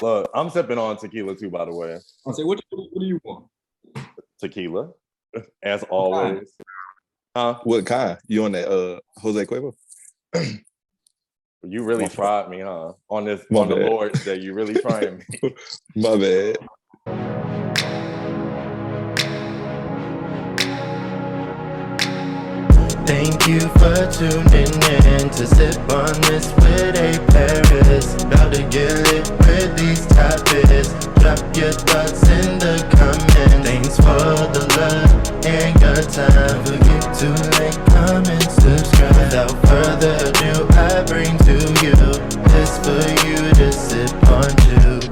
Look, I'm sipping on tequila too, by the way. I say, what do you want? Tequila, as always. Huh? What kind? You on that Jose Cuervo? You really My tried me, huh? On the bad. Lord's Day, you really trying me. My bad. Thank you for tuning in to Sip on This with A Paris. About to get lit with these topics. Drop your thoughts in the comments. Thanks for the love and your time. Don't forget to like, comment, subscribe. Without further ado, I bring to you this for you to sip on too.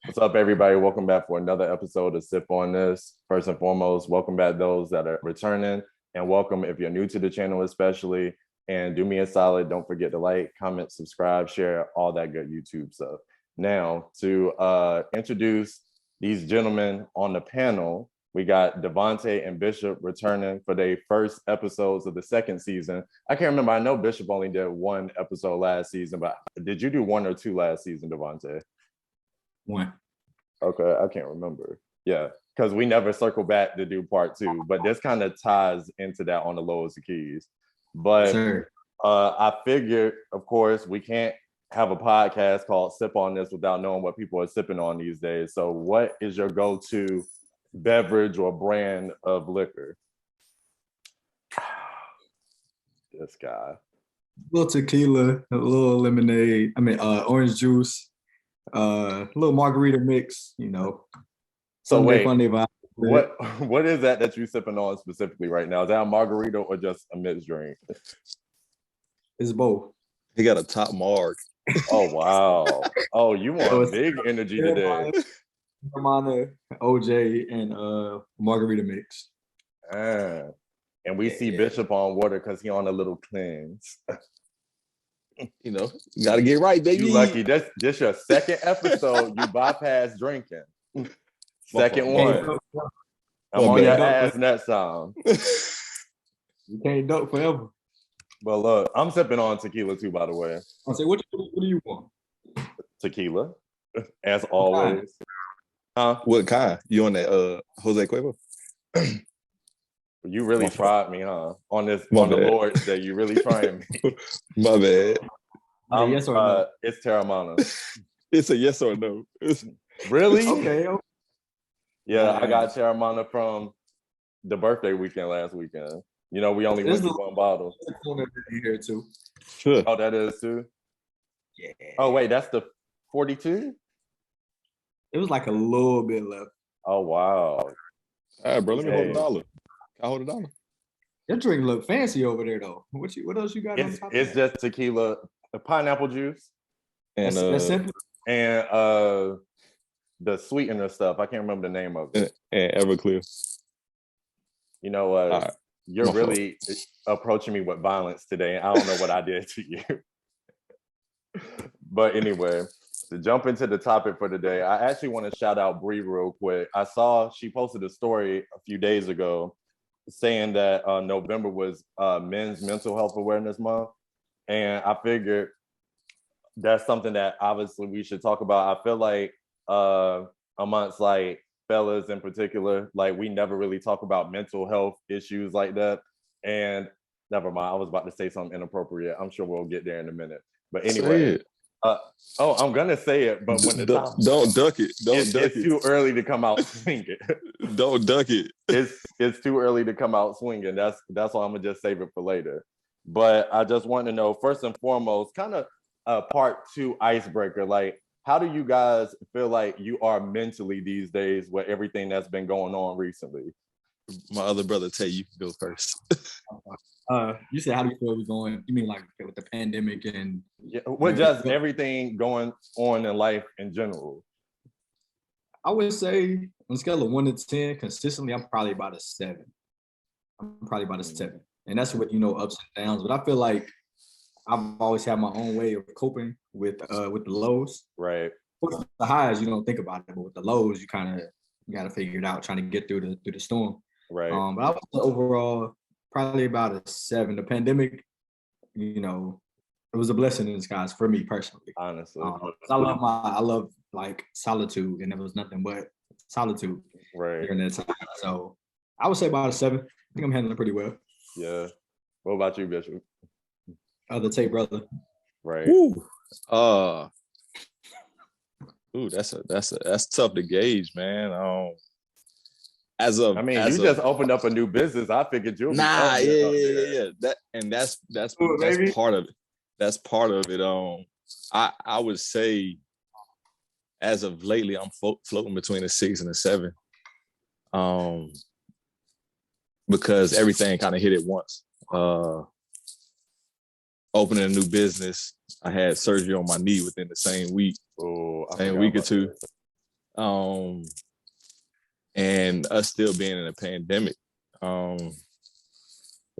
What's up, everybody? Welcome back for another episode of Sip on This. First and foremost, welcome back those that are returning, and welcome if you're new to the channel especially. And do me a solid, don't forget to like, comment, subscribe, share, all that good YouTube stuff. Now, to introduce these gentlemen on the panel, we got Davonte and Bishop returning for their first episodes of the second season. I can't remember. I know Bishop only did one episode last season, but did you do one or two last season, Davonte? One. Okay, I can't remember. Yeah, because we never circled back to do part two, but this kind of ties into that on the lowest of keys. But I figured, of course, we can't have a podcast called Sip on This without knowing what people are sipping on these days. So what is your go-to beverage or brand of liquor? This guy. A little tequila, a little lemonade. Orange juice. Little margarita mix, you know. So Sunday, wait, Funday vibe. what is that you're sipping on specifically right now? Is that a margarita or just a mixed drink? It's both. He got a top mark. Oh wow! Oh, you want big energy today? Carolina, OJ, and margarita mix. And we see Bishop on water because he on a little cleanse. You know, gotta get right, baby. You lucky. This your second episode. You bypass drinking. Second one. I'm on your ass next time. You can't duck forever. But look, I'm sipping on tequila too, by the way. I say, what do you want? Tequila, as always. Huh? What kind? You on that Jose Cuervo? You really tried me, huh? On the Lord's Day, you really trying me. My bad. Yes or no? It's Terramana. It's a yes or no. Really? Okay. Yeah, I got Terramana from the birthday weekend last weekend. You know, we only went to one bottle. Here too. Sure. Oh, that is too? Yeah. Oh, wait, that's the 42? It was like a little bit left. Oh, wow. All right, bro, let me hold $1. Can I hold $1? Your drink look fancy over there, though. What else you got on top of It's just tequila, pineapple juice, and that's simple. And the sweetener stuff. I can't remember the name of it. And Everclear. You know what? Right. You're really approaching me with violence today. I don't know what I did to you. But anyway, to jump into the topic for today, I actually want to shout out Bree real quick. I saw she posted a story a few days ago saying that November was Men's Mental Health Awareness Month. And I figured that's something that obviously we should talk about. I feel like amongst like fellas in particular, like we never really talk about mental health issues like that. And never mind, I was about to say something inappropriate. I'm sure we'll get there in a minute. But anyway, I'm gonna say it, but when the time don't duck it. It's too early to come out swinging. Don't duck it. It's too early to come out swinging. That's why I'm gonna just save it for later. But I just want to know, first and foremost, kind of part two icebreaker. Like, how do you guys feel like you are mentally these days with everything that's been going on recently? My other brother tell you go first. You said, how do you feel we're going? You mean like with the pandemic and with just everything going on in life in general? I would say on a scale of 1 to 10, consistently, I'm probably about a 7. And that's with, ups and downs. But I feel like I've always had my own way of coping with the lows. Right. With the highs, you don't think about it, but with the lows, you kind of got to figure it out, trying to get through the storm. Right. But I would say overall, probably about a 7. The pandemic, it was a blessing in disguise for me personally. Honestly. 'Cause I love like solitude, and there was nothing but solitude Right. during that time. So I would say about a 7. I think I'm handling it pretty well. Yeah. What about you, Bishop? Other tape brother. Right. Woo. That's tough to gauge, man. As of, I mean, you just opened up a new business. I figured you'll be yeah. That's baby. part of it. That's part of it. I would say, as of lately, I'm floating between a 6 and a 7. Because everything kind of hit at once. Opening a new business, I had surgery on my knee within the same week. Same week or two. And us still being in a pandemic,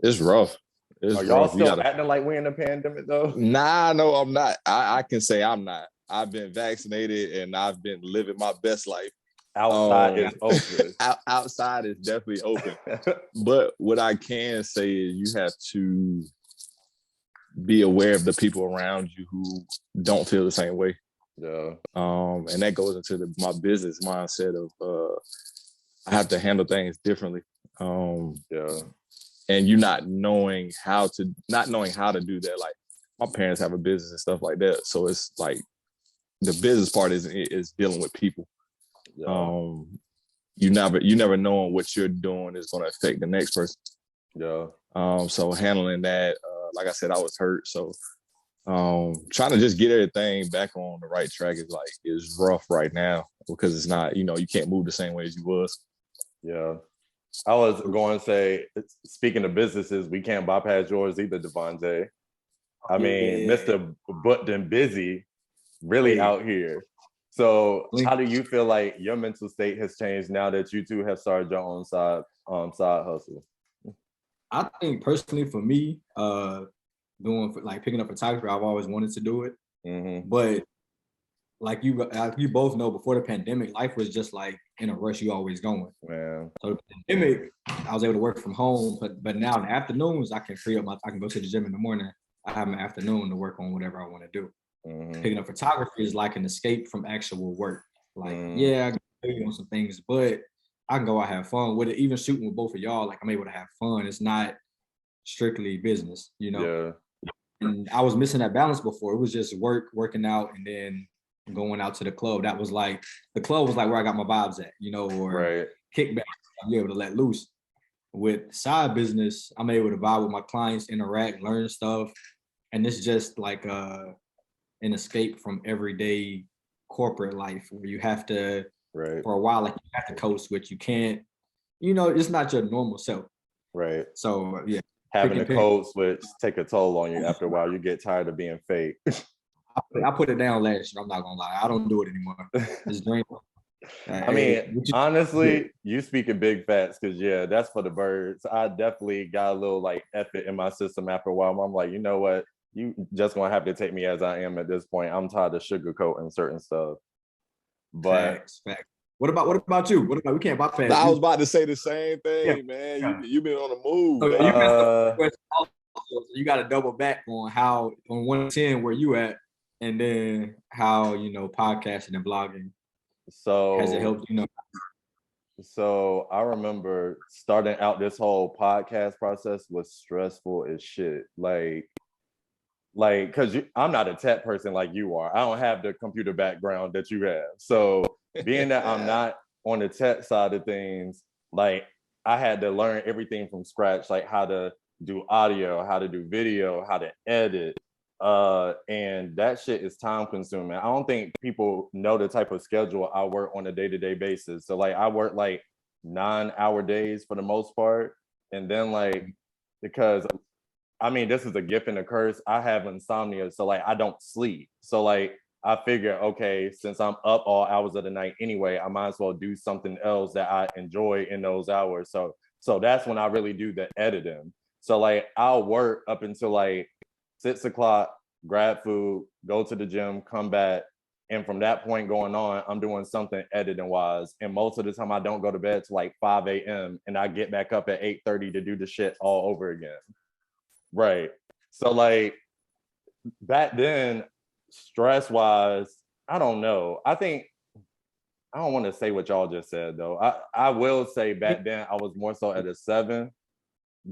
it's rough. Are y'all still acting like we're in a pandemic though? Nah, no, I'm not. I can say I'm not. I've been vaccinated and I've been living my best life. Outside is open. Outside is definitely open. But what I can say is you have to be aware of the people around you who don't feel the same way. Yeah. And that goes into my business mindset of I have to handle things differently. Yeah. And you not knowing how to do that. Like my parents have a business and stuff like that. So it's like the business part is dealing with people. Yeah. You never knowing what you're doing is going to affect the next person. Yeah. So handling that, like I said, I was hurt. So trying to just get everything back on the right track is rough right now because it's not, you can't move the same way as you was. Yeah. I was going to say, speaking of businesses, we can't bypass yours either, Davonte. I mean, Mr. Booked and Busy really out here. So how do you feel like your mental state has changed now that you two have started your own side hustle? I think personally for me, picking up photography, I've always wanted to do it. Mm-hmm. But like you both know, before the pandemic, life was just like in a rush. You always going. Man. So the pandemic, I was able to work from home, but now in the afternoons, I can free up I can go to the gym in the morning. I have my afternoon to work on whatever I want to do. Mm-hmm. Picking up photography is like an escape from actual work. Like, yeah, I can do on some things, but I can go out and have fun with it. Even shooting with both of y'all, like I'm able to have fun. It's not strictly business, Yeah. And I was missing that balance before. It was just working out, and then going out to the club. That was like, the club was like where I got my vibes at, or kickback. I'm able to let loose. With side business, I'm able to vibe with my clients, interact, learn stuff. And it's just like an escape from everyday corporate life where you have to, for a while, like you have to code switch. You can't, it's not your normal self. Right. So, yeah. Having a code switch take a toll on you after a while. You get tired of being fake. I put it down last year. I'm not gonna lie. I don't do it anymore. It's draining. I mean, honestly, you speaking big facts because that's for the birds. I definitely got a little like effort in my system after a while. I'm like, you know what? You just gonna have to take me as I am at this point. I'm tired of sugarcoating certain stuff. But facts. What about you? We can't bypass. I was about to say the same thing, man. You've been on the move. So you got to double back on how on 110 where you at, and then how podcasting and blogging. So has it helped? So I remember starting out this whole podcast process was stressful as shit. Like, because I'm not a tech person like you are. I don't have the computer background that you have. So being that I'm not on the tech side of things, like I had to learn everything from scratch, like how to do audio, how to do video, how to edit. And that shit is time consuming. I don't think people know the type of schedule I work on a day-to-day basis. So like I work like 9-hour days for the most part. And then like, because I mean, this is a gift and a curse. I have insomnia. So like I don't sleep. So like I figure, okay, since I'm up all hours of the night anyway, I might as well do something else that I enjoy in those hours. So that's when I really do the editing. So like I'll work up until like 6 o'clock, grab food, go to the gym, come back. And from that point going on, I'm doing something editing wise. And most of the time I don't go to bed till like 5 a.m. and I get back up at 8:30 to do the shit all over again. Right. So like back then, stress wise, I don't know. I don't want to say what y'all just said though. I will say back then I was more so at a 7,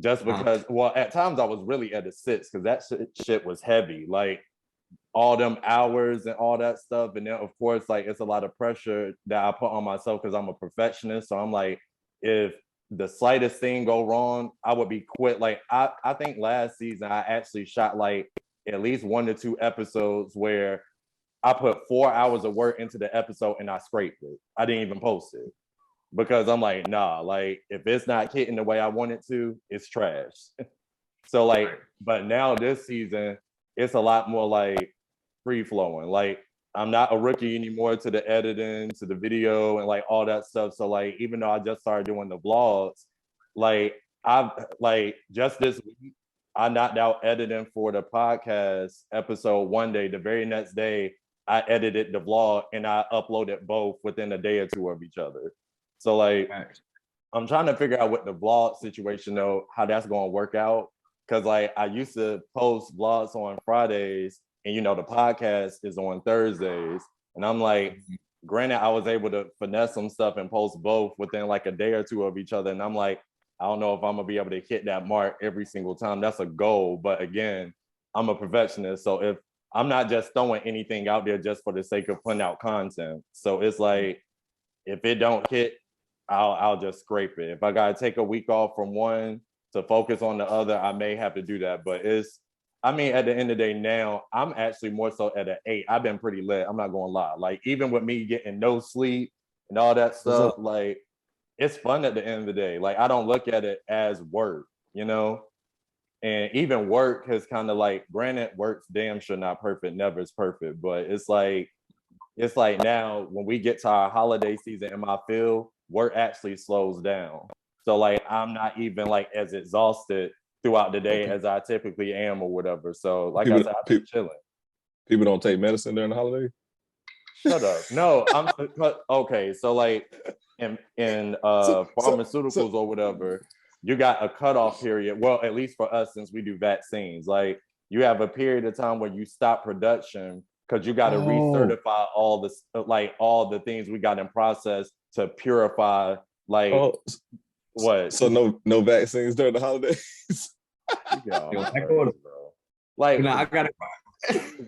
just because. Well, at times I was really at a 6 because that shit was heavy. Like all them hours and all that stuff, and then of course like it's a lot of pressure that I put on myself because I'm a perfectionist. So I'm like, if the slightest thing go wrong, I would be quit. Like I think last season I actually shot like at least 1 to 2 episodes where I put 4 hours of work into the episode and I scraped it. I didn't even post it because I'm like, nah, like if it's not hitting the way I want it to, it's trash. So like, but now this season, it's a lot more like free flowing. Like I'm not a rookie anymore to the editing, to the video and like all that stuff. So like, even though I just started doing the vlogs, like I've like just this week, I knocked out editing for the podcast episode one day. The very next day, I edited the vlog and I uploaded both within a day or two of each other. So like, I'm trying to figure out what the vlog situation though, how that's going to work out. Cause like I used to post vlogs on Fridays and you know, the podcast is on Thursdays. And I'm like, granted, I was able to finesse some stuff and post both within like a day or two of each other. And I'm like, I don't know if I'm gonna be able to hit that mark every single time. That's a goal. But again, I'm a perfectionist. So if I'm not just throwing anything out there just for the sake of putting out content. So it's like, if it don't hit, I'll just scrape it. If I gotta take a week off from one to focus on the other, I may have to do that. But I mean, at the end of the day now, I'm actually more so at an 8. I've been pretty lit. I'm not gonna lie. Like even with me getting no sleep and all that stuff, like it's fun at the end of the day. Like I don't look at it as work, you know? And even work has kind of like, granted, work's damn sure not perfect, never is perfect, but it's like now when we get to our holiday season in my field, work actually slows down. So like I'm not even like as exhausted throughout the day as I typically am or whatever. So like I said, I've been chilling. People don't take medicine during the holiday? Shut up. No, I'm okay. So like in pharmaceuticals or whatever, you got a cutoff period. Well, at least for us, since we do vaccines, like you have a period of time where you stop production because you got to recertify all the things we got in process to purify. Like what? So no vaccines during the holidays. Like I got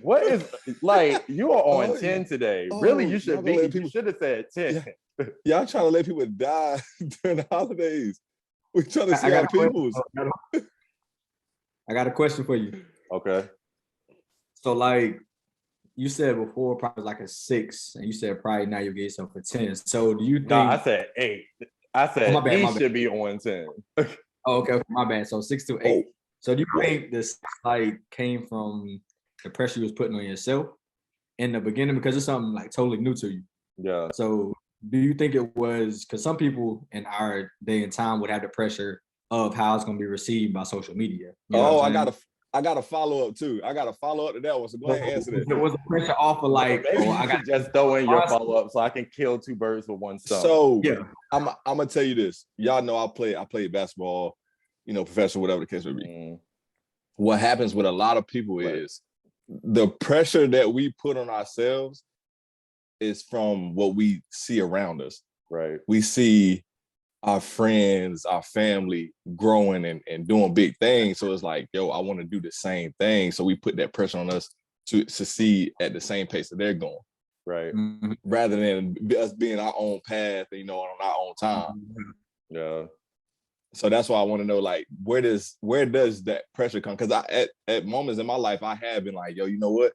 what is like you are on 10 today. Really, you should be. You should have said 10. Y'all trying to let people die during the holidays. We're trying to see our peoples. I got a question for you. Okay. So like you said before, probably like a 6, and you said probably now you get yourself a 10. So do you think? No, I said 8. I said my bad. Should be on 10. Okay, my bad. So 6 to 8. So do you think this like came from the pressure you was putting on yourself in the beginning because it's something like totally new to you? Yeah. So do you think it was because some people in our day and time would have the pressure of how it's going to be received by social media? You know I got a follow up too. I got a follow up to that one. So go ahead and answer that. There was a pressure off of like, maybe I got just throw in your follow up so I can kill 2 birds with one stone. So yeah, I'm gonna tell you this. Y'all know I played basketball, you know, professional, whatever the case may be. What happens with a lot of people is the pressure that we put on ourselves is from what we see around us. Right. We see our friends, our family growing and doing big things. So it's like, yo, I want to do the same thing. So we put that pressure on us to succeed at the same pace that they're going. Right. Rather than us being our own path, you know, on our own time. Yeah. So that's why I want to know, like, where does that pressure come? Because at moments in my life, I have been like, yo, you know what?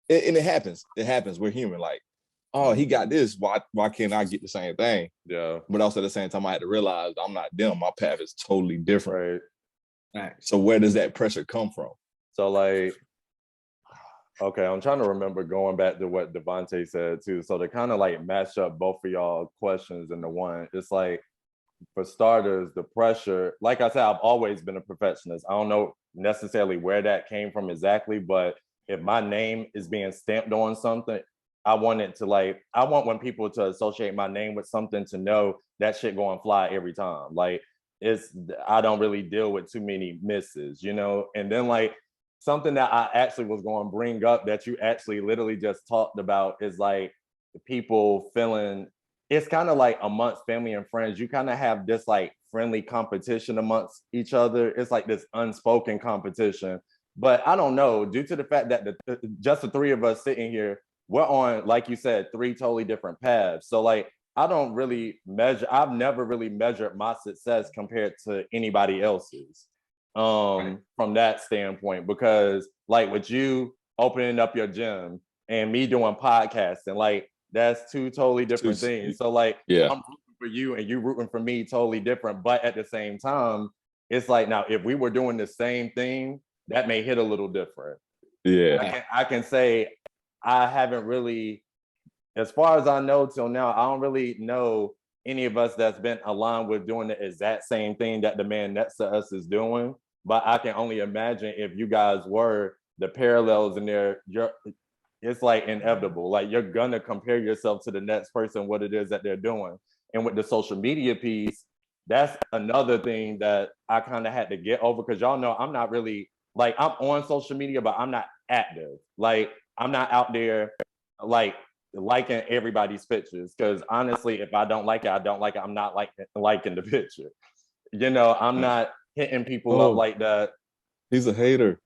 And it happens. It happens. We're human. Like, oh, he got this. Why can't I get the same thing? Yeah. But also at the same time, I had to realize I'm not them. My path is totally different. Right. So where does that pressure come from? So like, okay, I'm trying to remember going back to what Davonte said too. So to kind of like match up both of y'all questions into one, it's like, for starters, the pressure, like I said, I've always been a perfectionist. I don't know necessarily where that came from exactly, but if my name is being stamped on something, I want when people to associate my name with something to know that shit going to fly every time. Like I don't really deal with too many misses, you know? And then like, something that I actually was going to bring up that you actually literally just talked about is like people feeling, it's kind of like amongst family and friends, you kind of have this like friendly competition amongst each other. It's like this unspoken competition. But I don't know, due to the fact that just the three of us sitting here, we're on, like you said, three totally different paths. So like, I've never really measured my success compared to anybody else's from that standpoint, because like with you opening up your gym and me doing podcasting, like that's two totally different things. So like, yeah, I'm rooting for you and you rooting for me, totally different. But at the same time, it's like, now if we were doing the same thing, that may hit a little different. Yeah. I can say I haven't really, as far as I know till now, I don't really know any of us that's been aligned with doing the exact same thing that the man next to us is doing. But I can only imagine if you guys were, the parallels in there, it's like inevitable. Like you're gonna compare yourself to the next person, what it is that they're doing. And with the social media piece, that's another thing that I kind of had to get over, because y'all know I'm not really, like, I'm on social media, but I'm not active. Like I'm not out there like liking everybody's pictures, because honestly, if I don't like it, I don't like it. I'm not liking the picture. You know, I'm not hitting people up like that. He's a hater.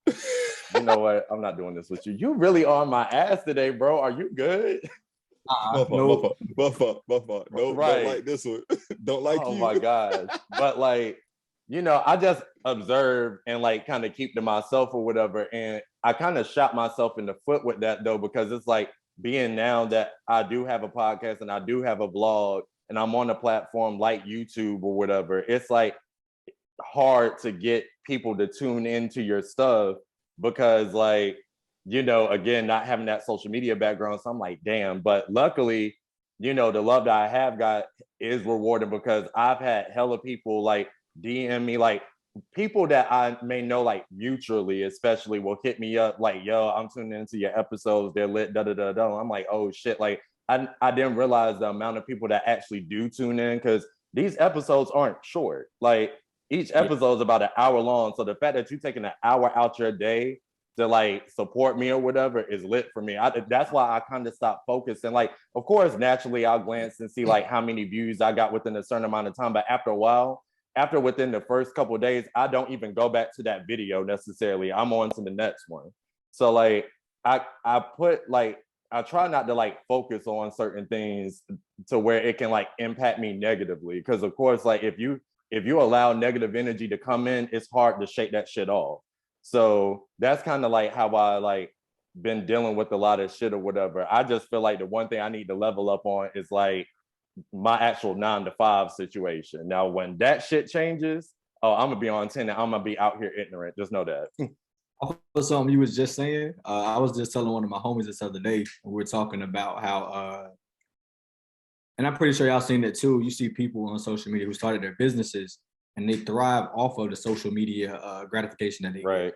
You know what? I'm not doing this with you. You really on my ass today, bro. Are you good? My fault. No, right. Don't like this one. Don't like oh you. my gosh. But like, you know, I just observe and like kind of keep to myself or whatever. And I kind of shot myself in the foot with that though, because it's like, being now that I do have a podcast and I do have a blog and I'm on a platform like YouTube or whatever, it's like hard to get people to tune into your stuff, because like, you know, again, not having that social media background. So I'm like, damn. But luckily, you know, the love that I have got is rewarding, because I've had hella people like DM me, like people that I may know like mutually, especially, will hit me up like, yo, I'm tuning into your episodes, they're lit, da da da da. I'm like, oh shit, like I didn't realize the amount of people that actually do tune in, because these episodes aren't short. Like each episode is about an hour long. So the fact that you're taking an hour out your day to like support me or whatever is lit for me. That's why I kind of stopped focusing. Like, of course, naturally I'll glance and see like how many views I got within a certain amount of time. But after a while, within the first couple of days, I don't even go back to that video necessarily. I'm on to the next one. So like I try not to like focus on certain things to where it can like impact me negatively. Because of course, like if you allow negative energy to come in, it's hard to shake that shit off. So that's kind of like how I like been dealing with a lot of shit or whatever. I just feel like the one thing I need to level up on is like my actual 9-to-5 situation. Now, when that shit changes, oh, I'm gonna be on 10 and I'm gonna be out here ignorant. Just know that. For something you was just saying, I was just telling one of my homies this other day, we were talking about how, and I'm pretty sure y'all seen it too. You see people on social media who started their businesses and they thrive off of the social media gratification that they get.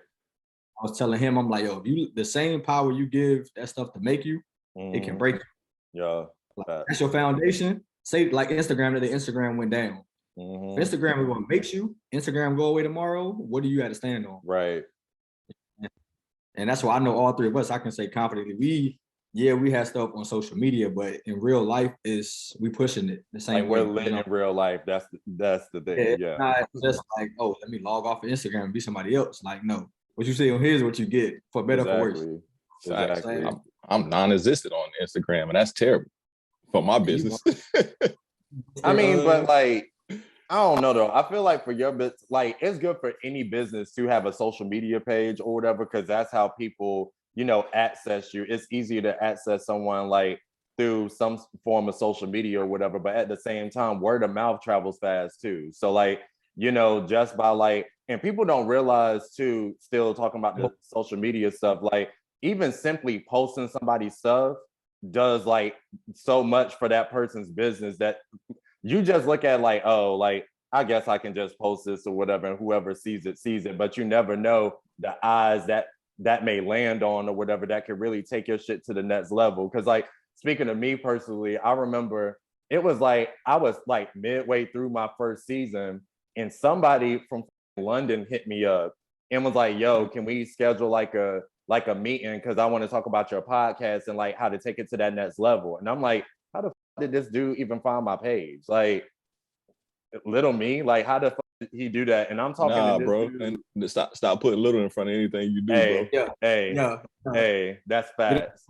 I was telling him, I'm like, yo, if you the same power you give that stuff to make you, it can break you. Yeah. Like, that's your foundation. Say like Instagram, that the Instagram went down. If Instagram is what makes you, Instagram go away tomorrow, what do you have to stand on? Right. And that's why I know all three of us, I can say confidently, we have stuff on social media, but in real life we pushing it the same like way. We're living in real life. That's the thing. Yeah. Not just like, oh, let me log off of Instagram and be somebody else. Like, no. What you see on here is what you get, for better for worse. Exactly. I'm non-existent on Instagram, and that's terrible for my business. I mean, but like, I don't know though. I feel like for your business, like it's good for any business to have a social media page or whatever, because that's how people, you know, access you. It's easier to access someone like through some form of social media or whatever. But at the same time, word of mouth travels fast too. So like, you know, just by like, and people don't realize too, still talking about the social media stuff, like even simply posting somebody's stuff does like so much for that person's business, that you just look at like, oh, like, I guess I can just post this or whatever, and whoever sees it, but you never know the eyes that may land on or whatever that could really take your shit to the next level. Because like, speaking of me personally, I remember it was like, I was like midway through my first season and somebody from London hit me up and was like, yo, can we schedule like a meeting? Cause I want to talk about your podcast and like how to take it to that next level. And I'm like, how the fuck did this dude even find my page? Like, little me, like how the fuck did he do that? And I'm talking to this bro, dude. and stop putting little in front of anything you do, Hey, bro. Hey, that's facts.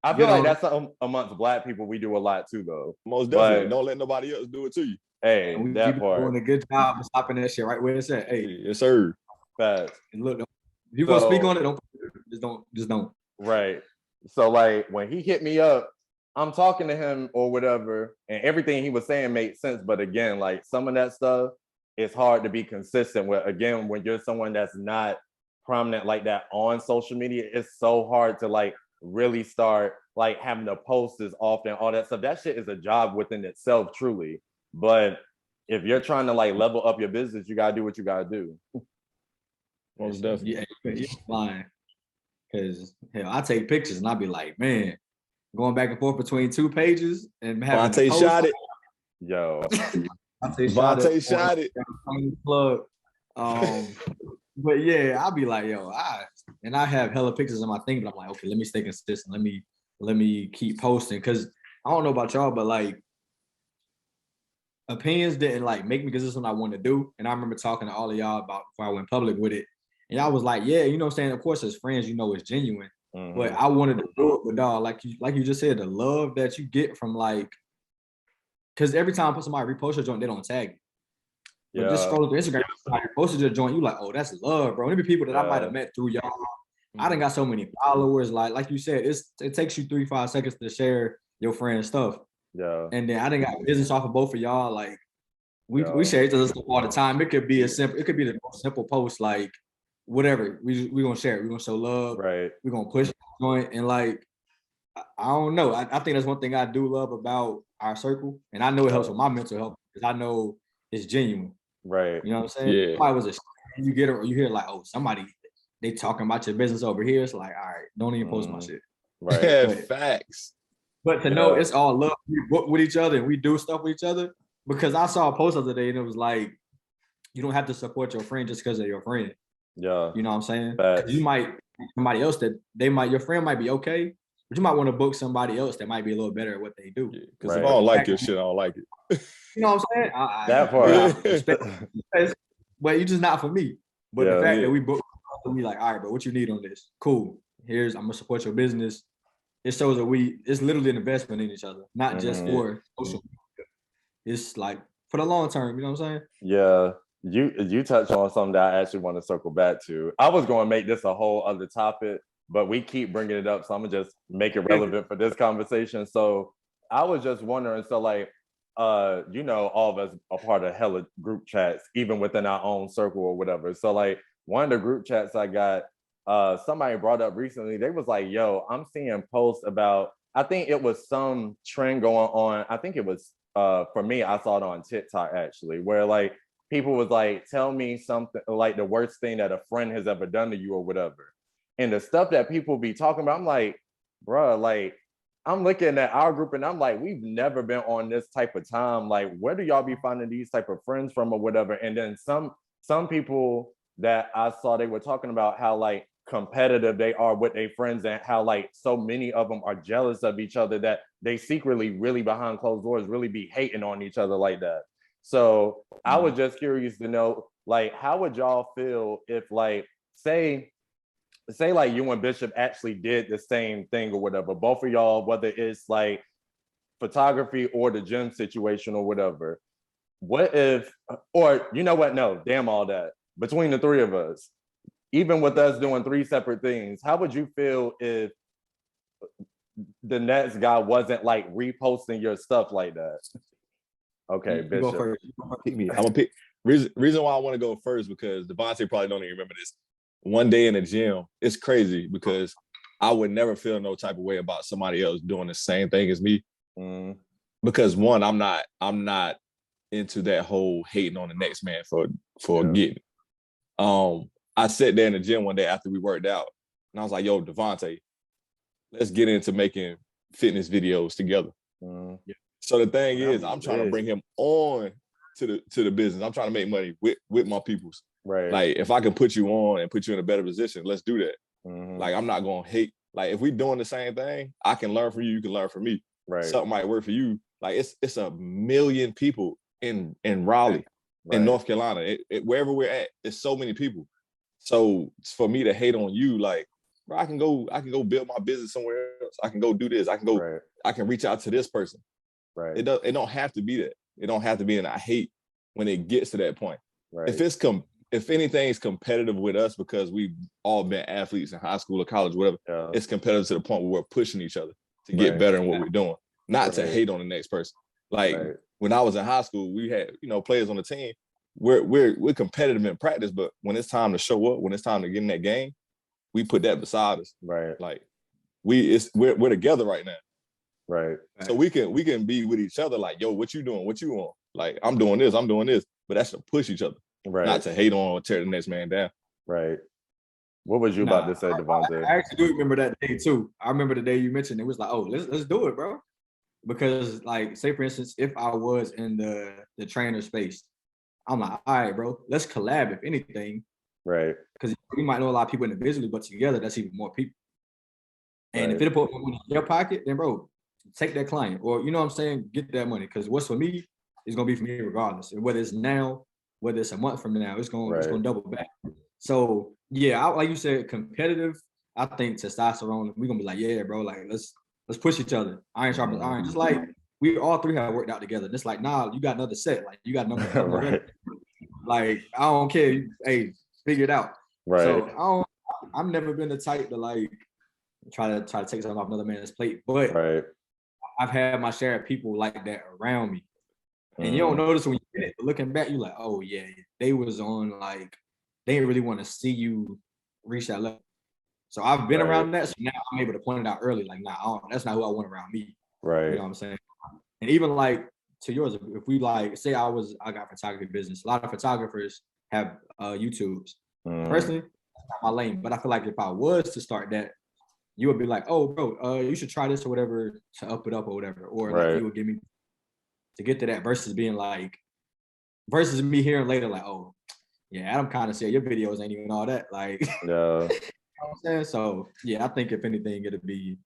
I feel like that's amongst Black people we do a lot too, though. Most definitely. Don't let nobody else do it to you. Hey, that part. Doing a good job of stopping that shit right where it's at. Hey, yes, sir. Facts. Look, if you want to speak on it, just don't. Right. So like when he hit me up, I'm talking to him or whatever, and everything he was saying made sense. But again, like some of that stuff, it's hard to be consistent with. Again, when you're someone that's not prominent like that on social media, it's so hard to like really start like having to post as often, all that stuff. That shit is a job within itself, truly. But if you're trying to like level up your business, you gotta do what you gotta do. Most definitely. Yeah, you're flying. Because hell, I take pictures and I'll be like, man, going back and forth between 2 pages and having Davonte shot it. Yo. Davonte shot it. Plug. But yeah, I'll be like, yo, I have hella pictures in my thing, but I'm like, okay, let me stay consistent. Let me keep posting. Cause I don't know about y'all, but like opinions didn't like make me, because this is what I want to do. And I remember talking to all of y'all about before I went public with it. And y'all was like, yeah, you know what I'm saying? Of course, as friends, you know it's genuine. Mm-hmm. But I wanted to do it, but dog, like you just said, the love that you get from like, because every time somebody repost your joint, they don't tag you. But just scroll through Instagram, somebody posted your joint, you like, oh, that's love, bro. There be people that I might have met through y'all. Mm-hmm. I done got so many followers. Like you said, it takes you 3-5 seconds to share your friend's stuff. Yeah. And then I done got business off of both of y'all. Like we share each other's stuff all the time. It could be the most simple post, like whatever. We gonna share it. We gonna show love. Right. We gonna push the joint. And like, I don't know. I think that's one thing I do love about our circle. And I know it helps with my mental health because I know it's genuine. Right. You know what I'm saying? Yeah. Probably was you get it or you hear like, oh, somebody they talking about your business over here. It's like, all right, don't even post my shit. Right. Yeah, facts. But to know it's all love, we book with each other and we do stuff with each other. Because I saw a post the other day and it was like, you don't have to support your friend just because they're your friend. Yeah. You know what I'm saying? Facts. You might somebody else that your friend might be okay, but you might want to book somebody else that might be a little better at what they do. Because if I don't like your shit, I don't like it. You know what I'm saying? That part. But you just not for me. But the fact that we book, we like, all right, but what you need on this? Cool. I'm gonna support your business. It shows that it's literally an investment in each other, not just for social media. It's like for the long term, you know what I'm saying? Yeah. You touched on something that I actually want to circle back to. I was going to make this a whole other topic, but we keep bringing it up, so I'm gonna just make it relevant for this conversation. So I was just wondering, so like, all of us are part of hella group chats, even within our own circle or whatever. So like one of the group chats I got, somebody brought up recently, they was like, yo, I'm seeing posts about, I think it was some trend going on. I think it was, for me, I saw it on TikTok actually, where like people was like, tell me something like the worst thing that a friend has ever done to you or whatever. And the stuff that people be talking about, I'm like, bruh, like, I'm looking at our group and I'm like, we've never been on this type of time. Like, where do y'all be finding these type of friends from or whatever? And then some people that I saw, they were talking about how like competitive they are with their friends and how like so many of them are jealous of each other that they secretly really behind closed doors really be hating on each other like that. So I was just curious to know, like, how would y'all feel if like, say like you and Bishop actually did the same thing or whatever, both of y'all, whether it's like photography or the gym situation or whatever. What if, or you know what, no, damn all that. Between the three of us, even with us doing 3 separate things, how would you feel if the next guy wasn't like reposting your stuff like that? Okay, Bishop. I'm gonna pick. Reason why I want to go first, because Davonte probably don't even remember this. One day in the gym, it's crazy because I would never feel no type of way about somebody else doing the same thing as me. Because one, I'm not into that whole hating on the next man for getting. I sat there in the gym one day after we worked out, and I was like, "Yo, Davonte, let's get into making fitness videos together." So the thing is, I'm trying to bring him on to the business. I'm trying to make money with my peoples. Right. Like if I can put you on and put you in a better position, let's do that. Mm-hmm. Like I'm not gonna hate. Like if we doing the same thing, I can learn from you. You can learn from me. Right. Something might work for you. Like it's a million people in Raleigh, right. in North Carolina, wherever we're at. There's so many people. So for me to hate on you, like, bro, I can go build my business somewhere else. I can go do this. I can go. Right. I can reach out to this person. Right. It don't have to be that. It don't have to be. And I hate when it gets to that point. Right. If anything's competitive with us because we've all been athletes in high school or college, whatever, it's competitive to the point where we're pushing each other to get better in what we're doing, not to hate on the next person. Like when I was in high school, we had, players on the team. We're competitive in practice, but when it's time to show up, when it's time to get in that game, we put that beside us. Right. Like we're together right now. Right. So we can be with each other like, yo, what you doing? What you want? Like, I'm doing this. But that's to push each other. Right. Not to hate on or tear the next man down. Right. What was you about to say, Davonte? I actually do remember that day too. I remember the day you mentioned it was like, oh, let's do it, bro. Because like, say for instance, if I was in the trainer space, I'm like, all right, bro, let's collab if anything. Right. Because we might know a lot of people individually, but together that's even more people. And if it put money in your pocket, then bro, take that client, or you know what I'm saying, get that money. Because what's for me is gonna be for me regardless. And whether it's now, whether it's a month from now, it's gonna double back. So yeah, like you said, competitive. I think testosterone. We're gonna be like, yeah, bro, like let's push each other. Iron sharpens iron. Just like we all three have worked out together. It's like, nah, you got another set. Like you got another. Right. Like I don't care. Hey, figure it out. Right. So I've never been the type to like try to take something off another man's plate, but I've had my share of people like that around me. And you don't notice when you get it, but looking back, you're like, oh yeah, they was on like, they didn't really want to see you reach that level. So I've been around that, so now I'm able to point it out early, like, nah, that's not who I want around me. Right. You know what I'm saying? And even like to yours, if we like, say I got photography business, a lot of photographers have YouTubes. Personally, that's not my lane, but I feel like if I was to start that, you would be like, oh, bro, you should try this or whatever to up it up or whatever. Or like you would give me to get to that versus being like, versus me hearing later, like, oh, yeah, Adam kind of said your videos ain't even all that. Like, you know what I'm saying? So, yeah, I think if anything, it'll be,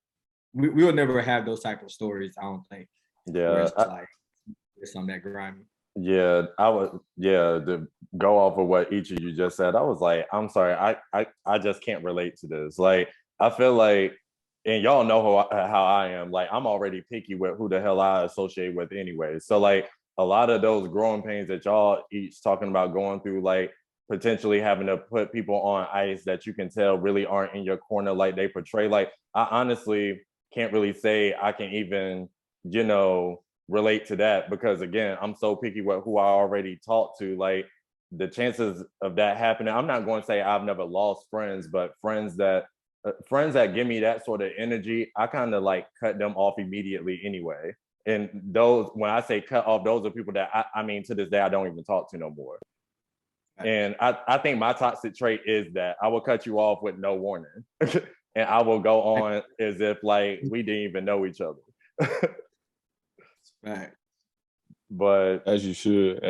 we will never have those type of stories, I don't think. Yeah. It's like, it's something that grimy. Yeah, to go off of what each of you just said, I was like, I'm sorry, I just can't relate to this. Like, I feel like, and y'all know how I am, like, I'm already picky with who the hell I associate with anyway. So like a lot of those growing pains that y'all each talking about going through, like potentially having to put people on ice that you can tell really aren't in your corner like they portray. Like, I honestly can't really say I can even, relate to that, because again, I'm so picky with who I already talked to. Like, the chances of that happening, I'm not going to say I've never lost friends, but friends that give me that sort of energy, I kind of like cut them off immediately anyway. And those, when I say cut off, those are people that I mean, to this day, I don't even talk to no more. And I think my toxic trait is that I will cut you off with no warning. And I will go on as if like we didn't even know each other. Right. But as you should.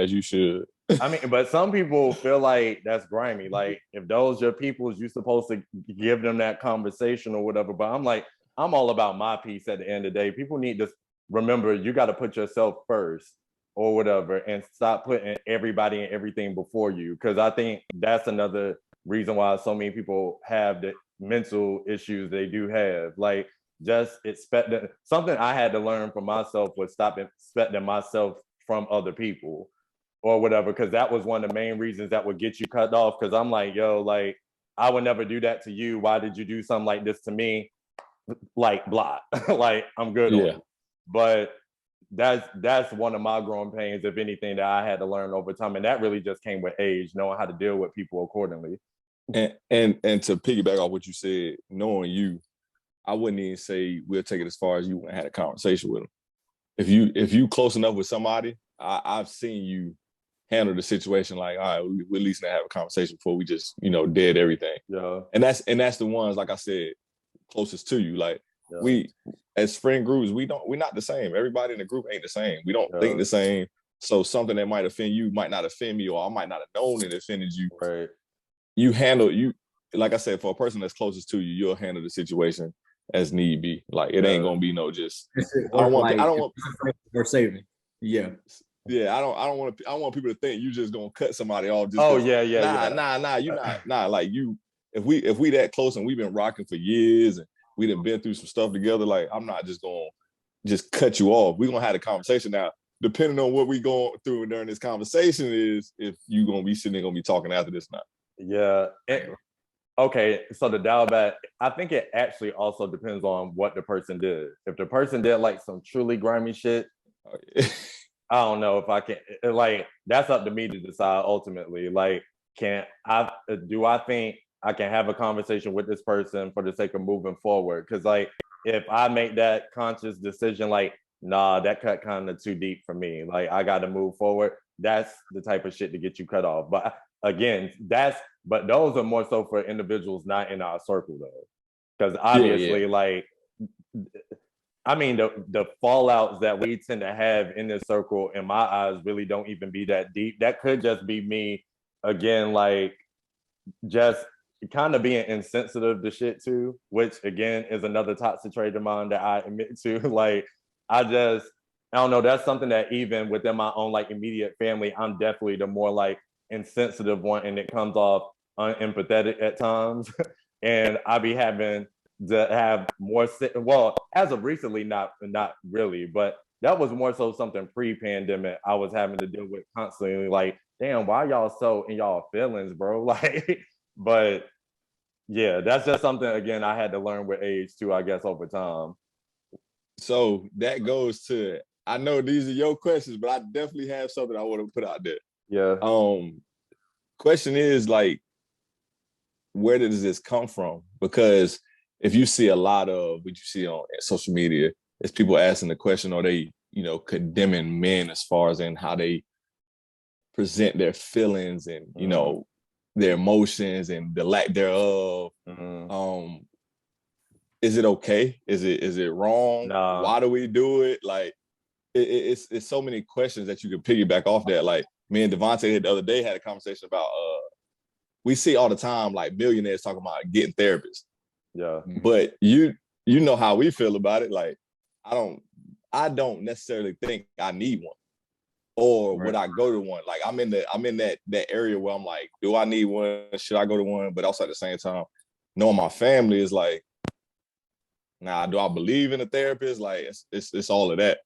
I mean, but some people feel like that's grimy. Like, if those your peoples, you're supposed to give them that conversation or whatever. But I'm like, I'm all about my peace at the end of the day. People need to remember, you got to put yourself first or whatever, and stop putting everybody and everything before you. Because I think that's another reason why so many people have the mental issues they do have. Like, just expecting something I had to learn for myself was stop expecting myself from other people or whatever, because that was one of the main reasons that would get you cut off. Because I'm like, yo, like, I would never do that to you. Why did you do something like this to me? Like, blah. Like, I'm good on it. But that's one of my growing pains, if anything, that I had to learn over time. And that really just came with age, knowing how to deal with people accordingly. And to piggyback off what you said, knowing you, I wouldn't even say we'll take it as far as you went and had a conversation with them. If you close enough with somebody, I've seen you handle the situation like, all right, we at least have a conversation before we just, dead everything. Yeah. And that's the ones, like I said, closest to you. Like, we, as friend groups, we're not the same. Everybody in the group ain't the same. We don't think the same. So something that might offend you might not offend me, or I might not have known it offended you. Right. Like I said, for a person that's closest to you, you'll handle the situation as need be. Like it ain't gonna be no just. I don't want. We're saving. Yeah. Yeah, I don't want people to think you just gonna cut somebody off. Just nah. You not like you. If we that close and we've been rocking for years and we done been through some stuff together, like I'm not just gonna just cut you off. We're gonna have a conversation now. Depending on what we going through during this conversation is if you gonna be sitting there gonna be talking after this now. Yeah. Okay, so the dial back, I think it actually also depends on what the person did. If the person did like some truly grimy shit, I don't know if I can, like, that's up to me to decide ultimately. Like, do I think I can have a conversation with this person for the sake of moving forward? Because, like, if I make that conscious decision, like, nah, that cut kind of too deep for me. Like, I got to move forward. That's the type of shit to get you cut off. But again, but those are more so for individuals not in our circle, though. Because obviously, like, I mean, the fallouts that we tend to have in this circle, in my eyes, really don't even be that deep. That could just be me, again, like, just kind of being insensitive to shit too, which again is another toxic trait of mine that I admit to. Like, I don't know, that's something that even within my own like immediate family, I'm definitely the more like insensitive one, and it comes off unempathetic at times. And I be having to have more, well, as of recently, not really, but that was more so something pre-pandemic I was having to deal with constantly. Like, damn, why y'all so in y'all feelings, bro? Like, but yeah, that's just something, again, I had to learn with age too, I guess, over time. So that goes to, I know these are your questions, but I definitely have something I want to put out there. Yeah. Question is, like, where does this come from? Because if you see a lot of what you see on social media, it's people asking the question, are they, condemning men as far as in how they present their feelings and, their emotions and the lack thereof. Is it okay? Is it wrong? Nah. Why do we do it? Like, it's so many questions that you can piggyback off that. Like, me and Davonte the other day had a conversation about, we see all the time, like, millionaires talking about getting therapists. Yeah. But you know how we feel about it. Like, I don't necessarily think I need one, or would I go to one? Like, I'm in that area where I'm like, do I need one? Should I go to one? But also at the same time, knowing my family is like, nah, do I believe in a therapist? Like, it's all of that.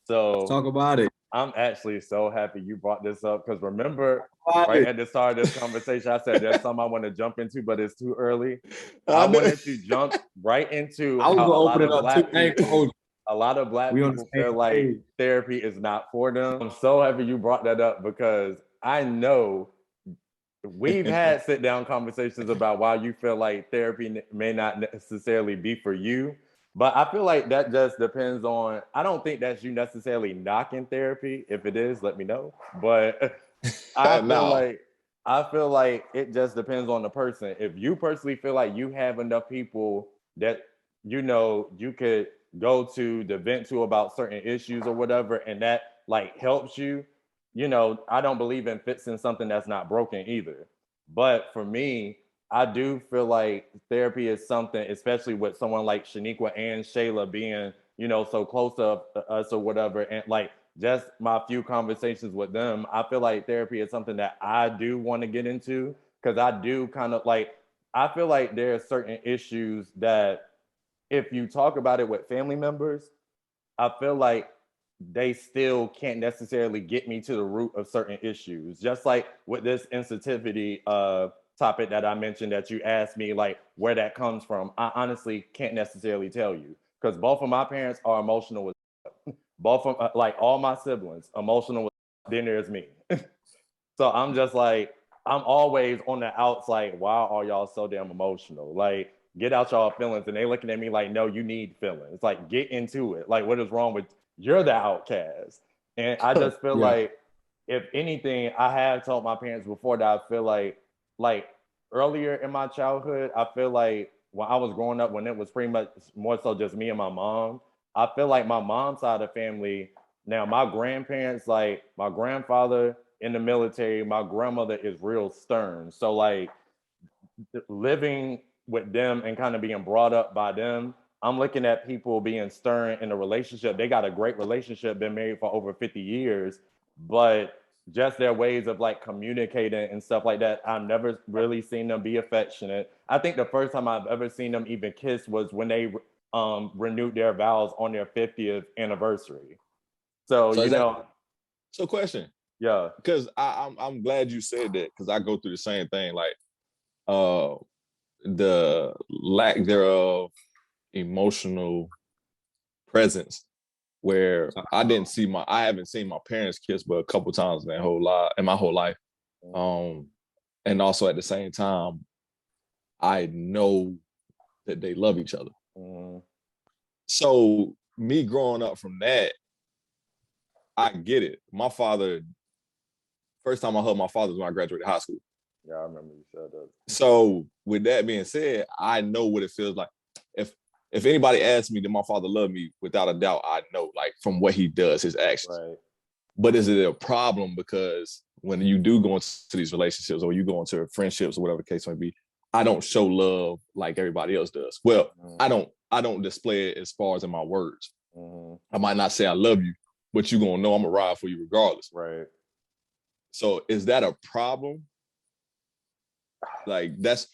So let's talk about it. I'm actually so happy you brought this up, because remember, right at the start of this conversation, I said there's some I want to jump into, but it's too early. I wanted to jump right into how a lot of Black people feel like therapy is not for them. I'm so happy you brought that up, because I know we've had sit-down conversations about why you feel like therapy may not necessarily be for you. But I feel like that just depends on, I don't think that's you necessarily knocking therapy. If it is, let me know. But I feel like it just depends on the person. If you personally feel like you have enough people that you could go to vent to about certain issues or whatever, and that like helps you, I don't believe in fixing something that's not broken either. But for me, I do feel like therapy is something, especially with someone like Shaniqua and Shayla being, so close to us or whatever. And like just my few conversations with them, I feel like therapy is something that I do want to get into, because I do kind of like, I feel like there are certain issues that if you talk about it with family members, I feel like they still can't necessarily get me to the root of certain issues. Just like with this insensitivity topic that I mentioned, that you asked me, like, where that comes from, I honestly can't necessarily tell you, because both of my parents are emotional with both of like all my siblings emotional with, then there's me. So I'm just like, I'm always on the outs like, why are y'all so damn emotional? Like, get out y'all feelings. And they looking at me like, no, you need feelings. Like, get into it. Like, what is wrong with, you're the outcast. And I just feel like, if anything, I have told my parents before that I feel like earlier in my childhood, I feel like when I was growing up, when it was pretty much more so just me and my mom, I feel like my mom's side of the family Now, my grandparents, like my grandfather in the military, my grandmother is real stern. So like living with them and kind of being brought up by them, I'm looking at people being stern in a relationship. They got a great relationship, been married for over 50 years, but just their ways of like communicating and stuff like that, I've never really seen them be affectionate. I think the first time I've ever seen them even kiss was when they renewed their vows on their 50th anniversary. So, So question. Yeah. Because I'm glad you said that, because I go through the same thing. Like the lack thereof emotional presence, where I haven't seen my parents kiss but a couple times in my whole life. And also at the same time, I know that they love each other. So me growing up from that, I get it. My father, first time I hugged my father was when I graduated high school. Yeah, I remember you said that. So with that being said, I know what it feels like. If anybody asks me, did my father love me? Without a doubt, I know, like from what he does, his actions. Right. But is it a problem? Because when you do go into these relationships or you go into friendships or whatever the case may be, I don't show love like everybody else does. Well, I don't display it as far as in my words. I might not say I love you, but you're gonna know I'm gonna ride for you regardless. Right. So is that a problem? Like that's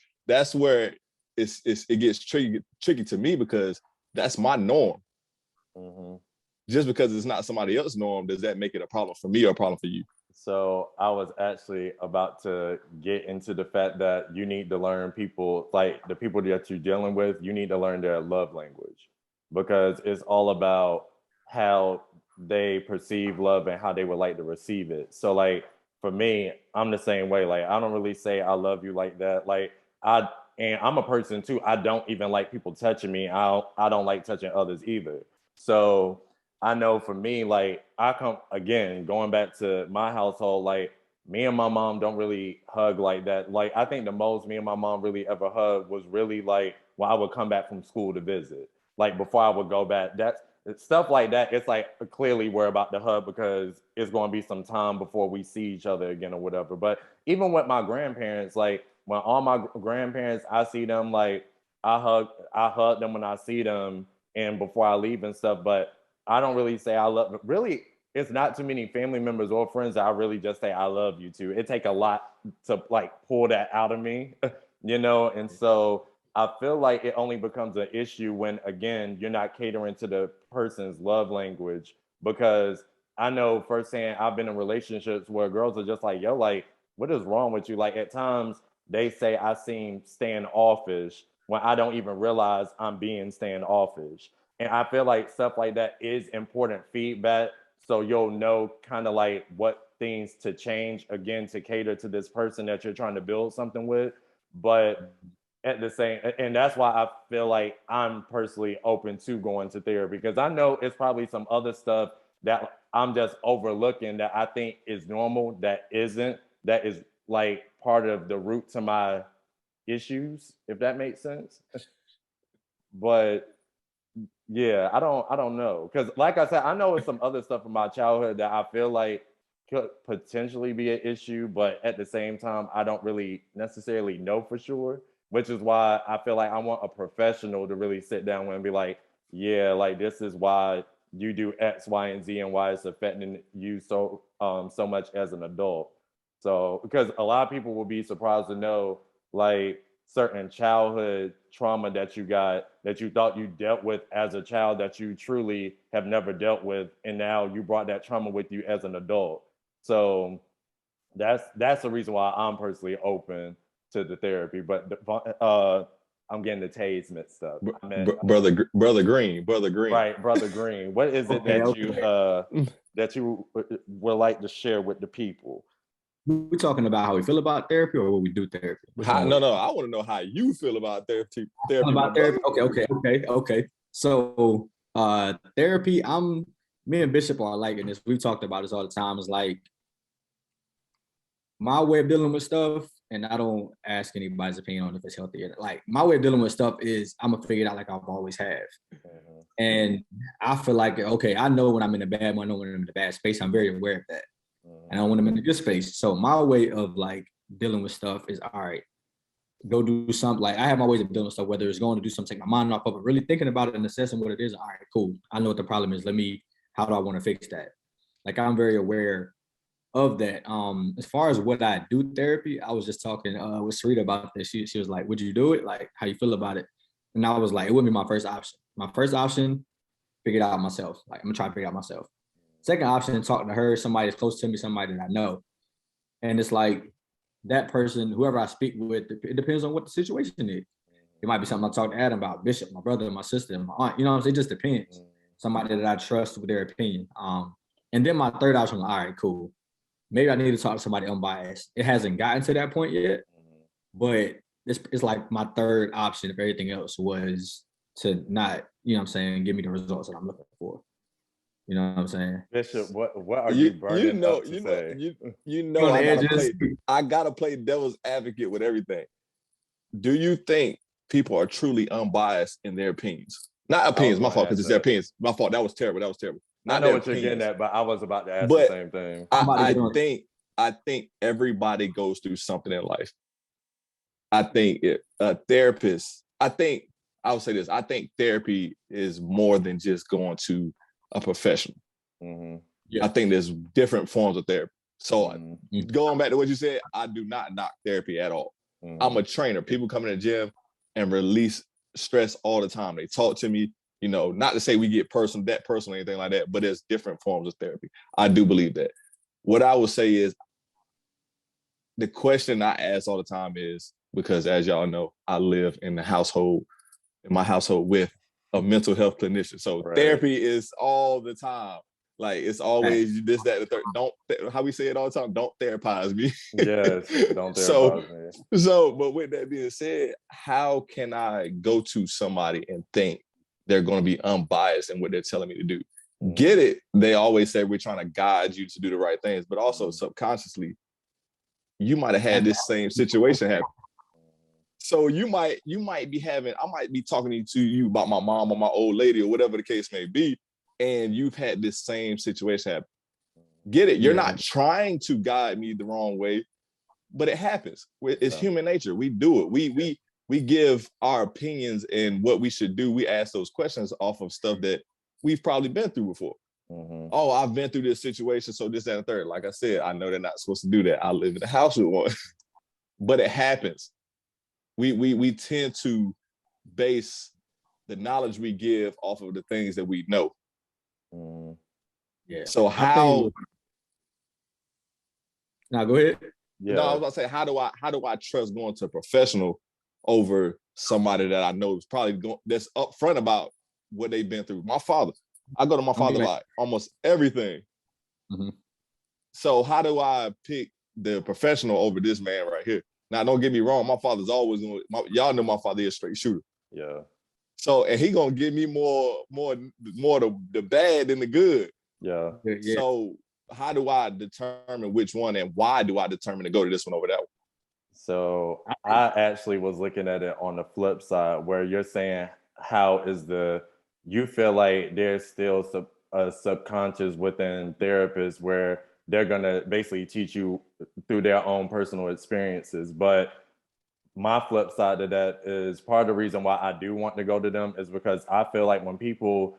where it gets tricky to me, because that's my norm. Just because it's not somebody else's norm, does that make it a problem for me or a problem for you? So I was actually about to get into the fact that you need to learn people, like the people that you're dealing with, you need to learn their love language, because it's all about how they perceive love and how they would like to receive it. So like for me, I'm the same way. Like I don't really say I love you like that. Like and I'm a person too. I don't even like people touching me. I don't like touching others either. So I know for me, like I come again, going back to my household, like me and my mom don't really hug like that. Like I think the most me and my mom really ever hugged was really like when I would come back from school to visit. Like before I would go back. That's stuff like that. It's like clearly we're about to hug because it's going to be some time before we see each other again or whatever. But even with my grandparents, like when all my grandparents, I see them, like I hug them when I see them and before I leave and stuff. But I don't really say I love. Really, it's not too many family members or friends that I really just say I love you to. It take a lot to like pull that out of me, And so I feel like it only becomes an issue when, again, you're not catering to the person's love language. Because I know firsthand, I've been in relationships where girls are just like, yo, like, what is wrong with you? Like at times they say I seem standoffish when I don't even realize I'm being standoffish. And I feel like stuff like that is important feedback. So you'll know kind of like what things to change, again, to cater to this person that you're trying to build something with. But at the same, and that's why I feel like I'm personally open to going to therapy, because I know it's probably some other stuff that I'm just overlooking that I think is normal, that isn't, that is like part of the root to my issues, if that makes sense. But yeah, I don't know. Because like I said, I know it's some other stuff from my childhood that I feel like could potentially be an issue, but at the same time, I don't really necessarily know for sure, which is why I feel like I want a professional to really sit down with and be like, yeah, like this is why you do X, Y, and Z and why it's affecting you so much as an adult. So because a lot of people will be surprised to know, like, certain childhood trauma that you got, that you thought you dealt with as a child, that you truly have never dealt with, and now you brought that trauma with you as an adult. So that's the reason why I'm personally open to the therapy. But I'm getting the Taze mixed up. Brother Green. Right, Brother Green. What is it that you would like to share with the people? We're talking about how we feel about therapy or what we do therapy? No, I want to know how you feel about therapy. Okay. So therapy, me and Bishop are liking this. We've talked about this all the time. It's like my way of dealing with stuff, and I don't ask anybody's opinion on if it's healthy or not. Like my way of dealing with stuff is I'm gonna figure it out like I've always have. And I feel like, okay, I know when I'm in a bad mood, I know when I'm in a bad space. I'm very aware of that. And I want them in a good space. So my way of like dealing with stuff is, all right, go do something. Like I have my ways of dealing with stuff, whether it's going to do something, take my mind off of it, really thinking about it and assessing what it is. All right, cool. I know what the problem is. How do I want to fix that? Like I'm very aware of that. As far as what I do therapy, I was just talking with Sarita about this. She was like, would you do it? Like, how you feel about it? And I was like, it wouldn't be my first option. My first option, figure it out myself. Like, I'm gonna try to figure it out myself. Second option, talking to her, somebody that's close to me, somebody that I know. And it's like that person, whoever I speak with, it depends on what the situation is. It might be something I talk to Adam about, Bishop, my brother, my sister, my aunt. You know what I'm saying? It just depends. Somebody that I trust with their opinion. And then my third option, all right, cool. Maybe I need to talk to somebody unbiased. It hasn't gotten to that point yet, but it's like my third option if everything else was to not, you know what I'm saying, give me the results that I'm looking for. You know what I'm saying? Bishop, what are you burning up to say? I gotta play devil's advocate with everything. Do you think people are truly unbiased in their opinions? Not opinions, my fault, because it's their opinions. My fault. That was terrible. I know what you're getting at, but I was about to ask the same thing. I think everybody goes through something in life. I think a therapist, I would say this, I think therapy is more than just going to a professional. Yeah. I think there's different forms of therapy. So going back to what you said, I do not knock therapy at all. I'm a trainer. People come in the gym and release stress all the time. They talk to me, you know, not to say we get personal, anything like that, but there's different forms of therapy. I do believe that. What I would say is the question I ask all the time is, because as y'all know, I live in my household with a mental health clinician. So therapy is all the time. Like it's always this, that, the third. How we say it all the time, don't therapize me. Yes, don't therapize me. But with that being said, how can I go to somebody and think they're going to be unbiased in what they're telling me to do? Get it? They always say we're trying to guide you to do the right things, but also subconsciously, you might have had this same situation happen. So you might be having, I might be talking to you about my mom or my old lady or whatever the case may be, and you've had this same situation happen. Get it? You're not trying to guide me the wrong way, but it happens. It's human nature. We do it. We give our opinions and what we should do. We ask those questions off of stuff that we've probably been through before. Oh, I've been through this situation, so this, that, and third. Like I said, I know they're not supposed to do that. I live in a house with one, but it happens. We tend to base the knowledge we give off of the things that we know. Yeah. So how? Now go ahead. Yeah. No, I was about to say, how do I trust going to a professional over somebody that I know is probably that's upfront about what they've been through? My father. I go to my father like almost everything. So how do I pick the professional over this man right here? Now, don't get me wrong. My father's always y'all know my father is a straight shooter. Yeah. So, and he gonna give me more the bad than the good. Yeah. So, how do I determine which one, and why do I determine to go to this one over that one? So, I actually was looking at it on the flip side, where you're saying, you feel like there's still a subconscious within therapists where they're gonna basically teach you through their own personal experiences. But my flip side to that is part of the reason why I do want to go to them is because I feel like when people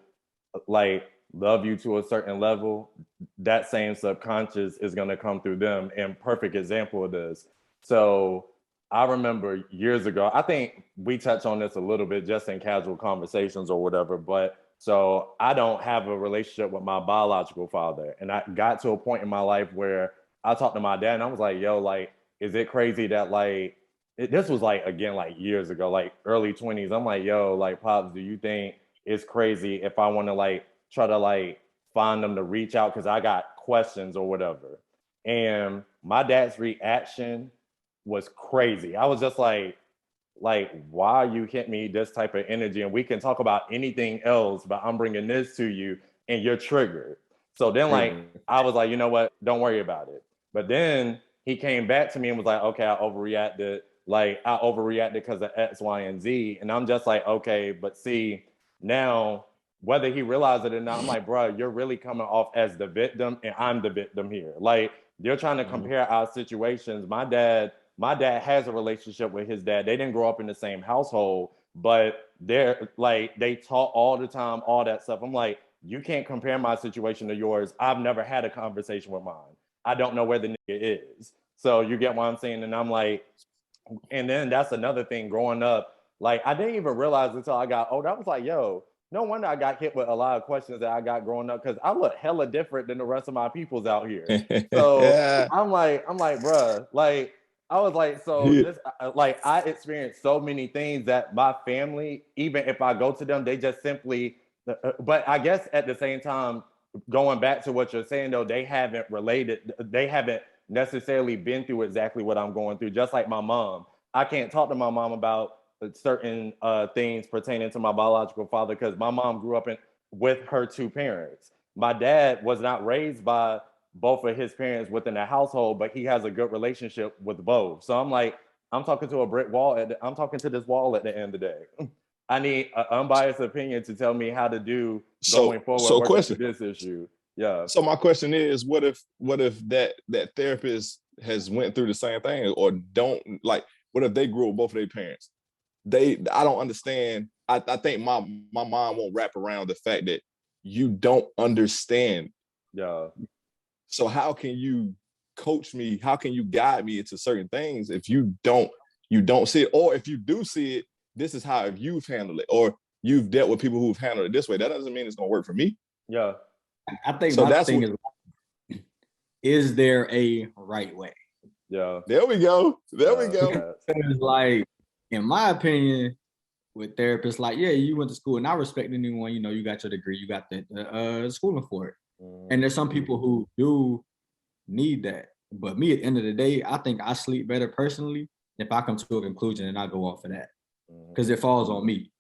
like love you to a certain level, that same subconscious is going to come through them. And perfect example of this. So I remember years ago, I think we touched on this a little bit just in casual conversations or whatever, but so I don't have a relationship with my biological father. And I got to a point in my life where I talked to my dad and I was like, yo, like, is it crazy that like, this was like, again, like years ago, like early 20s. I'm like, yo, like, Pops, do you think it's crazy if I want to like try to like find them to reach out because I got questions or whatever? And my dad's reaction was crazy. I was just like, why you hit me this type of energy? And we can talk about anything else, but I'm bringing this to you and you're triggered. So then like, I was like, you know what? Don't worry about it. But then he came back to me and was like, okay, I overreacted. Like I overreacted because of X, Y, and Z. And I'm just like, okay, but see, now whether he realized it or not, I'm like, bro, you're really coming off as the victim, and I'm the victim here. Like, they're trying to compare our situations. My dad has a relationship with his dad. They didn't grow up in the same household, but they're like, they talk all the time, all that stuff. I'm like, you can't compare my situation to yours. I've never had a conversation with mine. I don't know where the nigga is. So you get what I'm saying? And I'm like, and then that's another thing growing up. Like, I didn't even realize until I got older. I was like, yo, no wonder I got hit with a lot of questions that I got growing up, because I look hella different than the rest of my peoples out here. So Yeah. I'm like, bruh, like, I was like, so this, like, I experienced so many things that my family, even if I go to them, they just simply, but I guess at the same time, going back to what you're saying though, they haven't necessarily been through exactly what I'm going through. Just like my mom, I can't talk to my mom about certain things pertaining to my biological father, because my mom grew up with her two parents. My dad was not raised by both of his parents within the household, but he has a good relationship with both. So I'm like, I'm talking to a brick wall. I'm talking to this wall at the end of the day. I need an unbiased opinion to tell me how to do going forward. So question, this issue. Yeah. So my question is, what if that therapist has went through the same thing, or don't, like, what if they grew up with both of their parents? I don't understand. I think my mom won't wrap around the fact that you don't understand. Yeah. So how can you coach me? How can you guide me into certain things if you don't see it? Or if you do see it, this is how you've handled it, or you've dealt with people who've handled it this way. That doesn't mean it's gonna work for me. Yeah. I think so. My thing is there a right way? Yeah. There we go. We go. It's like, in my opinion, with therapists, like, yeah, you went to school, and I respect anyone, you know, you got your degree, you got the schooling for it. And there's some people who do need that. But me, at the end of the day, I think I sleep better personally if I come to a conclusion and I go off of that, because it falls on me.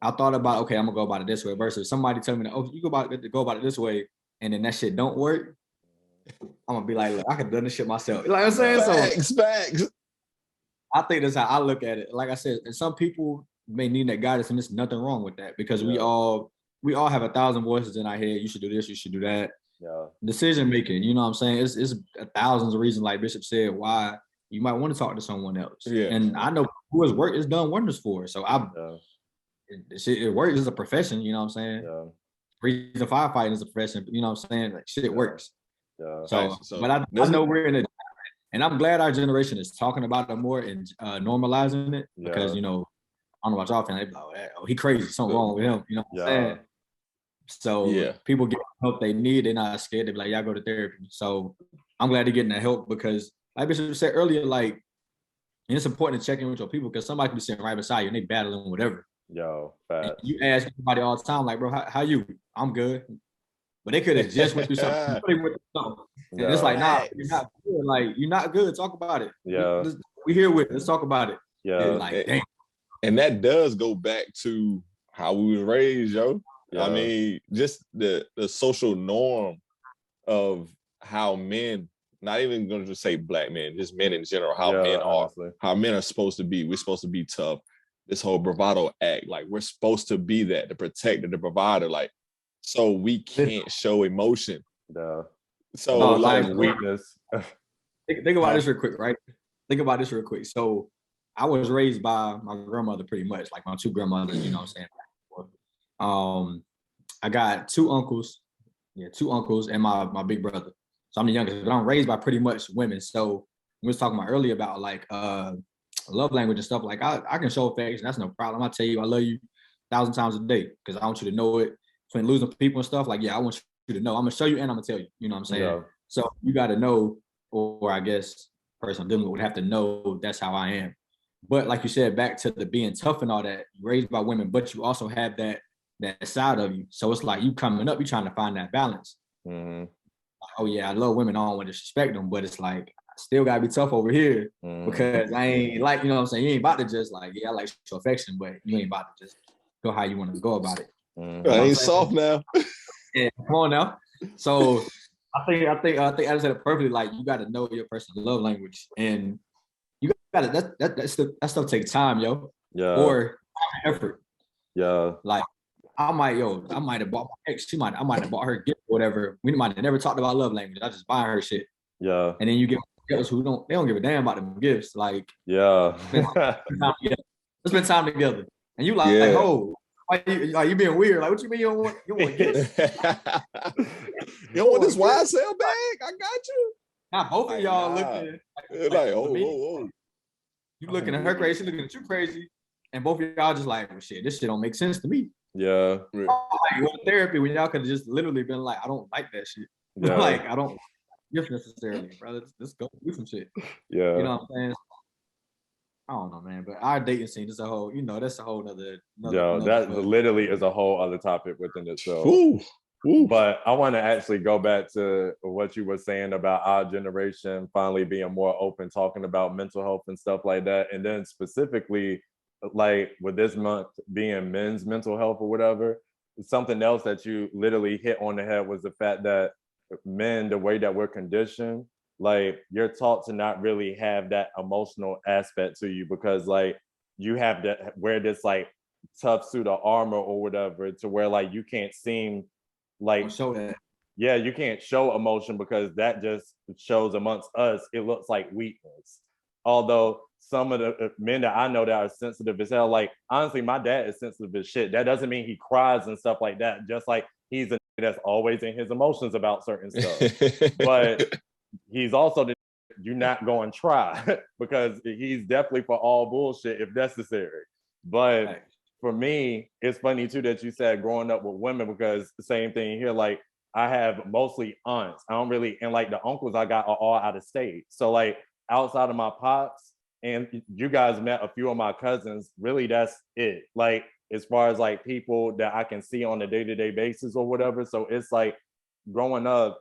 I thought about, okay, I'm gonna go about it this way, versus somebody telling me, oh, you go about it this way, and then that shit don't work. I'm gonna be like, look, I could have done this shit myself. Like I'm saying, facts. I think that's how I look at it. Like I said, and some people may need that guidance, and there's nothing wrong with that, because we all have 1,000 voices in our head. You should do this, you should do that. Yeah. Decision making, you know what I'm saying? It's thousands of reasons, like Bishop said, why you might want to talk to someone else. Yeah. And I know who has worked has done wonders for. So it works as a profession, you know what I'm saying? Yeah. Reason firefighting is a profession, you know what I'm saying? Like, shit works. Yeah. So but I know we're in it, and I'm glad our generation is talking about it more and normalizing it, because, you know, I don't know about y'all, they be like, oh, he crazy, something wrong with him, you know what I'm saying? So people get help they need, they're not scared, they be like, y'all go to therapy. So I'm glad they're getting that help, because like Bishop said earlier, like, and it's important to check in with your people, because somebody can be sitting right beside you and they battling whatever. Yo, fast. You ask everybody all the time, like, bro, how you? I'm good. But they could have just went through something. And it's like, nah, you're not good. Like, you're not good. Talk about it. Yeah. We here with it. Let's talk about it. Yeah. Like, damn. And that does go back to how we was raised, yo. Yeah. I mean, just the social norm of how men, not even going to just say black men, just men in general, how men are supposed to be. We're supposed to be tough. This whole bravado act, like, we're supposed to be that, the protector, the provider, like, so we can't show emotion. Yeah. So like weakness. Think about this real quick, right? Think about this real quick. So I was raised by my grandmother, pretty much, like my two grandmothers, you know what I'm saying? I got two uncles and my big brother. So I'm the youngest, but I'm raised by pretty much women. So we was talking about earlier about like love language and stuff. Like, I can show affection, that's no problem. I tell you I love you 1,000 times a day, because I want you to know it. Between losing people and stuff, like, I want you to know. I'm gonna show you and I'm gonna tell you. You know what I'm saying? Yeah. So you got to know, or I guess the person I'm dealing with would have to know that's how I am. But like you said, back to the being tough and all that, raised by women, but you also have that side of you. So it's like you coming up, you trying to find that balance. Mm-hmm. Oh yeah, I love women. I don't want to disrespect them, but it's like, I still gotta be tough over here, because I ain't like, you know what I'm saying? You ain't about to just like, I like show affection, but you ain't about to just go how you want to go about it. I ain't soft now. Yeah, come on now. So I think I said it perfectly. Like, you got to know your personal love language, and you got to that stuff takes time, yo. Yeah. Or effort. Yeah. Like, I might have bought my ex. I might have bought her a gift or whatever. We might have never talked about love language. I just buy her shit. Yeah. And then you get girls who don't give a damn about them gifts. Like, yeah. Let's spend time together. And you like, Yeah. oh, you being weird. Like, what you mean you don't want gifts? You don't want this YSL bag? I got you. Now both of y'all looking like oh. You looking at her crazy, she looking at you crazy. And both of y'all just like, well, shit, this shit don't make sense to me. Yeah. Like, go to therapy when y'all could have just literally been like, I don't like that shit. Yeah. Like, I don't gift necessarily, brother. Let's go do some shit. Yeah. You know what I'm saying? I don't know, man. But our dating scene is a whole, that's a whole nother that literally is a whole other topic within itself. Ooh. But I want to actually go back to what you were saying about our generation finally being more open, talking about mental health and stuff like that. And then specifically, like with this month being men's mental health or whatever, something else that you literally hit on the head was the fact that men, the way that we're conditioned, like you're taught to not really have that emotional aspect to you because like you have to wear this like tough suit of armor or whatever to where like you can't seem like show that. Yeah, you can't show emotion because that just shows amongst us, it looks like weakness. Although some of the men that I know that are sensitive as hell, like honestly, my dad is sensitive as shit. That doesn't mean he cries and stuff like that. Just like he's a that's always in his emotions about certain stuff. But he's also you're not going to try because he's definitely for all bullshit if necessary. But for me, it's funny too that you said growing up with women because the same thing here, like I have mostly aunts. I don't really, and like the uncles I got are all out of state. So like outside of my pops, and you guys met a few of my cousins, really that's it. Like as far as like people that I can see on a day-to-day basis or whatever. So it's like growing up,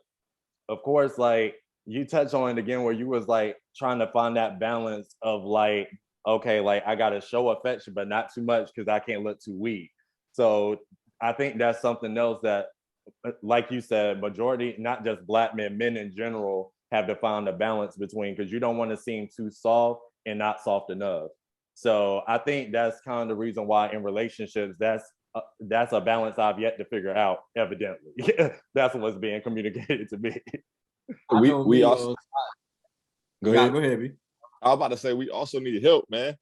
of course, like you touch on it again where you was like trying to find that balance of like, okay, like I gotta show affection, but not too much because I can't look too weak. So I think that's something else that, like you said, majority, not just Black men, men in general have to find a balance between because you don't want to seem too soft and not soft enough. So I think that's kind of the reason why in relationships, that's a balance I've yet to figure out, evidently. That's what's being communicated to me. We also go ahead, B. I was about to say we also need help, man.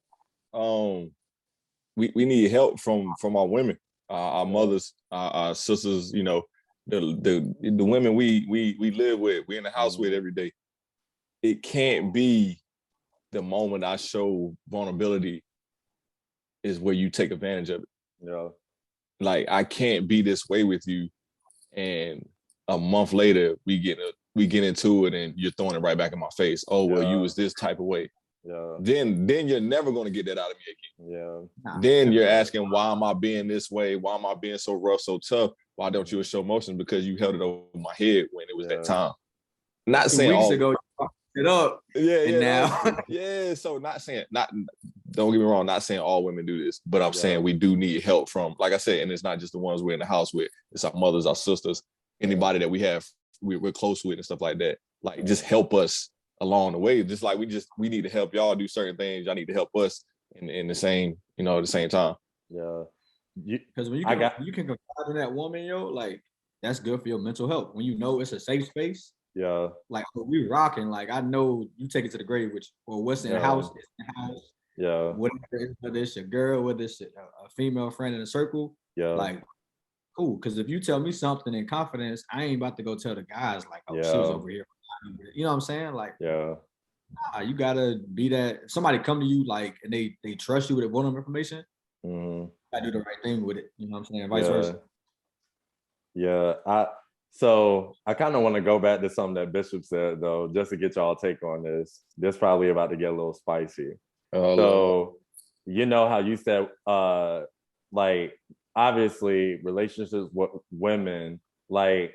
We need help from our women, our mothers, our sisters. You know, the women we live with, we in the house with every day. It can't be the moment I show vulnerability is where you take advantage of it. Yeah. Like I can't be this way with you, and a month later we get into it, and you're throwing it right back in my face. Oh well, you was this type of way. Yeah. Then you're never going to get that out of me again. Yeah. Then you're asking, why am I being this way? Why am I being so rough, so tough? Why don't you show emotion? Because you held it over my head when it was that time. Not saying 2 weeks ago you fucked it up. Yeah. Now. Yeah. So don't get me wrong, not saying all women do this, but I'm saying we do need help from, like I said, and it's not just the ones we're in the house with. It's our mothers, our sisters, anybody that we're close with and stuff like that. Like just help us along the way. Just like we need to help y'all do certain things. Y'all need to help us in the same, the same time. Yeah. Because when you can confide in that woman, like that's good for your mental health. When you know it's a safe space. Yeah. Like we rocking. Like I know you take it to the grave, or what's in the house is in the house. Yeah. Whether it's a girl, whether it's a female friend in a circle. Yeah. Like cool. Because if you tell me something in confidence, I ain't about to go tell the guys like, oh, she was over here. You know what I'm saying? Like, you gotta be that. If somebody come to you like and they trust you with vulnerable information, you gotta do the right thing with it. You know what I'm saying? Vice versa. Yeah. I kind of want to go back to something that Bishop said though, just to get y'all take on this. This probably about to get a little spicy. So you know how you said like obviously relationships with women like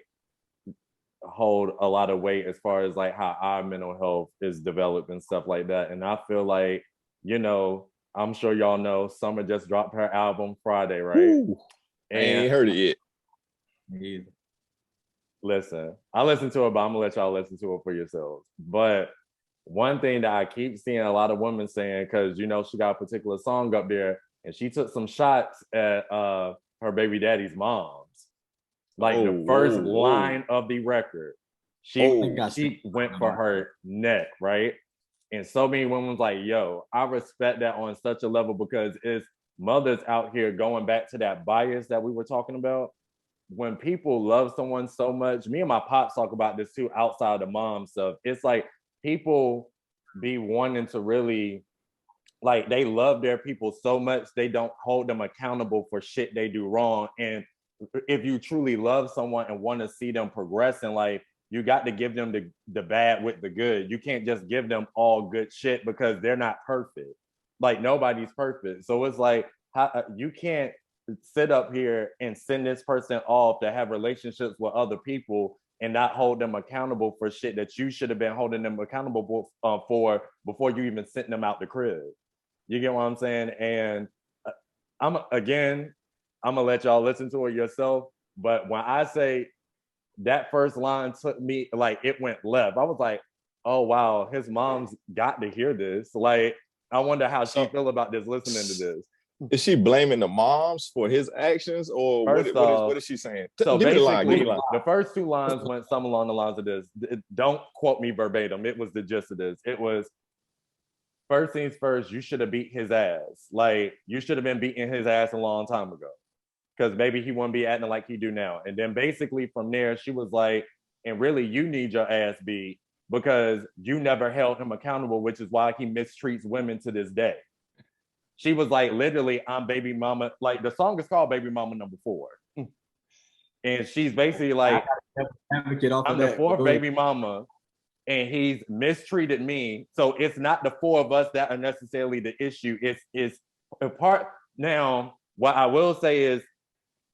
hold a lot of weight as far as like how our mental health is developed and stuff like that. And I feel like, I'm sure y'all know Summer just dropped her album Friday, right? Ooh, I ain't heard it yet. Me either. Listen, I listened to it, but I'm gonna let y'all listen to it for yourselves. But one thing that I keep seeing a lot of women saying, because she got a particular song up there, and she took some shots at her baby daddy's mom's. Like the first line of the record, she went for her neck, right? And so many women was like, yo, I respect that on such a level because it's mothers out here going back to that bias that we were talking about. When people love someone so much, me and my pops talk about this too outside the mom stuff. It's like people be wanting to really, like, they love their people so much, they don't hold them accountable for shit they do wrong. And if you truly love someone and want to see them progress in life, you got to give them the bad with the good. You can't just give them all good shit because they're not perfect. Like, nobody's perfect. So it's like, you can't sit up here and send this person off to have relationships with other people and not hold them accountable for shit that you should have been holding them accountable for before you even sent them out the crib. You get what I'm saying? And I'm gonna let y'all listen to it yourself. But when I say that first line took me, like, it went left, I was like, oh wow, his mom's got to hear this. Like, I wonder how she feel about this, listening to this. Is she blaming the moms for his actions, or what is she saying? So give me the line. The first two lines went some along the lines of this. Don't quote me verbatim. It was the gist of this. It was, first things first, you should have beat his ass. Like, you should have been beating his ass a long time ago, because maybe he wouldn't be acting like he do now. And then basically from there, she was like, and really, you need your ass beat because you never held him accountable, which is why he mistreats women to this day. She was like, literally, I'm baby mama. Like, the song is called Baby Mama Number 4. And she's basically like, I'm the fourth baby mama, and he's mistreated me. So it's not the four of us that are necessarily the issue. It's a part. Now, what I will say is,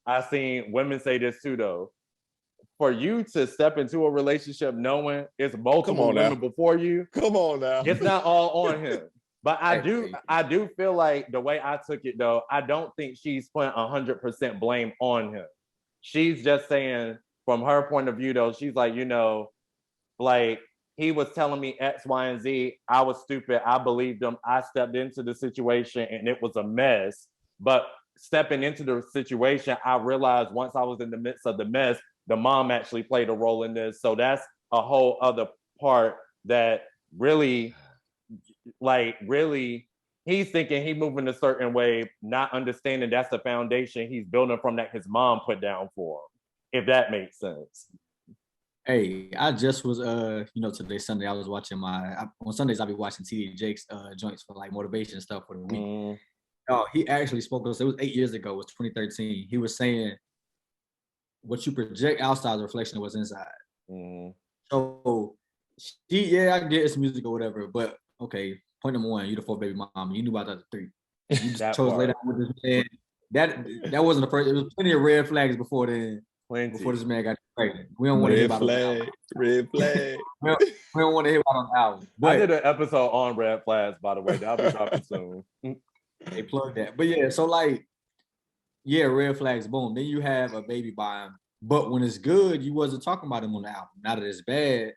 I've seen women say this too, though. For you to step into a relationship knowing it's multiple women before you, come on now, it's not all on him. But I do feel like the way I took it, though, I don't think she's putting 100% blame on him. She's just saying, from her point of view, though, she's like, you know, like, he was telling me X, Y, and Z. I was stupid. I believed him. I stepped into the situation and it was a mess. But stepping into the situation, I realized once I was in the midst of the mess, the mom actually played a role in this. So that's a whole other part that really, he's thinking he moving a certain way, not understanding that's the foundation he's building from that his mom put down for him, if that makes sense. Hey, I just was, today Sunday I was watching on Sundays I'll be watching TD Jake's joints for like motivation stuff for the week. Oh, he actually spoke to us. It was 8 years ago. It was 2013. He was saying, what you project outside is a reflection of what's inside. So, I get it's music or whatever, but okay, point number one, you the fourth baby mama. You knew about the other three. You just chose later with this man. That wasn't the first. There was plenty of red flags before then. Before this man got pregnant. We don't want to hear about red flag. we don't want to hear about on the album. But I did an episode on red flags, by the way. That'll be dropping soon. They plugged that. But yeah, so like, red flags, boom. Then you have a baby by him. But when it's good, you wasn't talking about him on the album. Now that it's bad,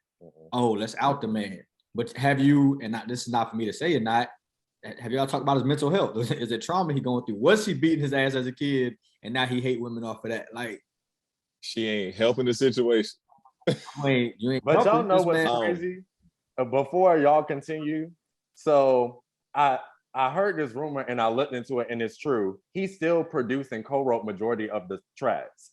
let's out the man. But have you, and this is not for me to say or not, have y'all talked about his mental health? Is it trauma he going through? Was she beating his ass as a kid and now he hate women off of that? Like, she ain't helping the situation. You ain't but y'all know what's crazy? Before y'all continue, so I heard this rumor and I looked into it, and it's true. He still produced and co-wrote majority of the tracks.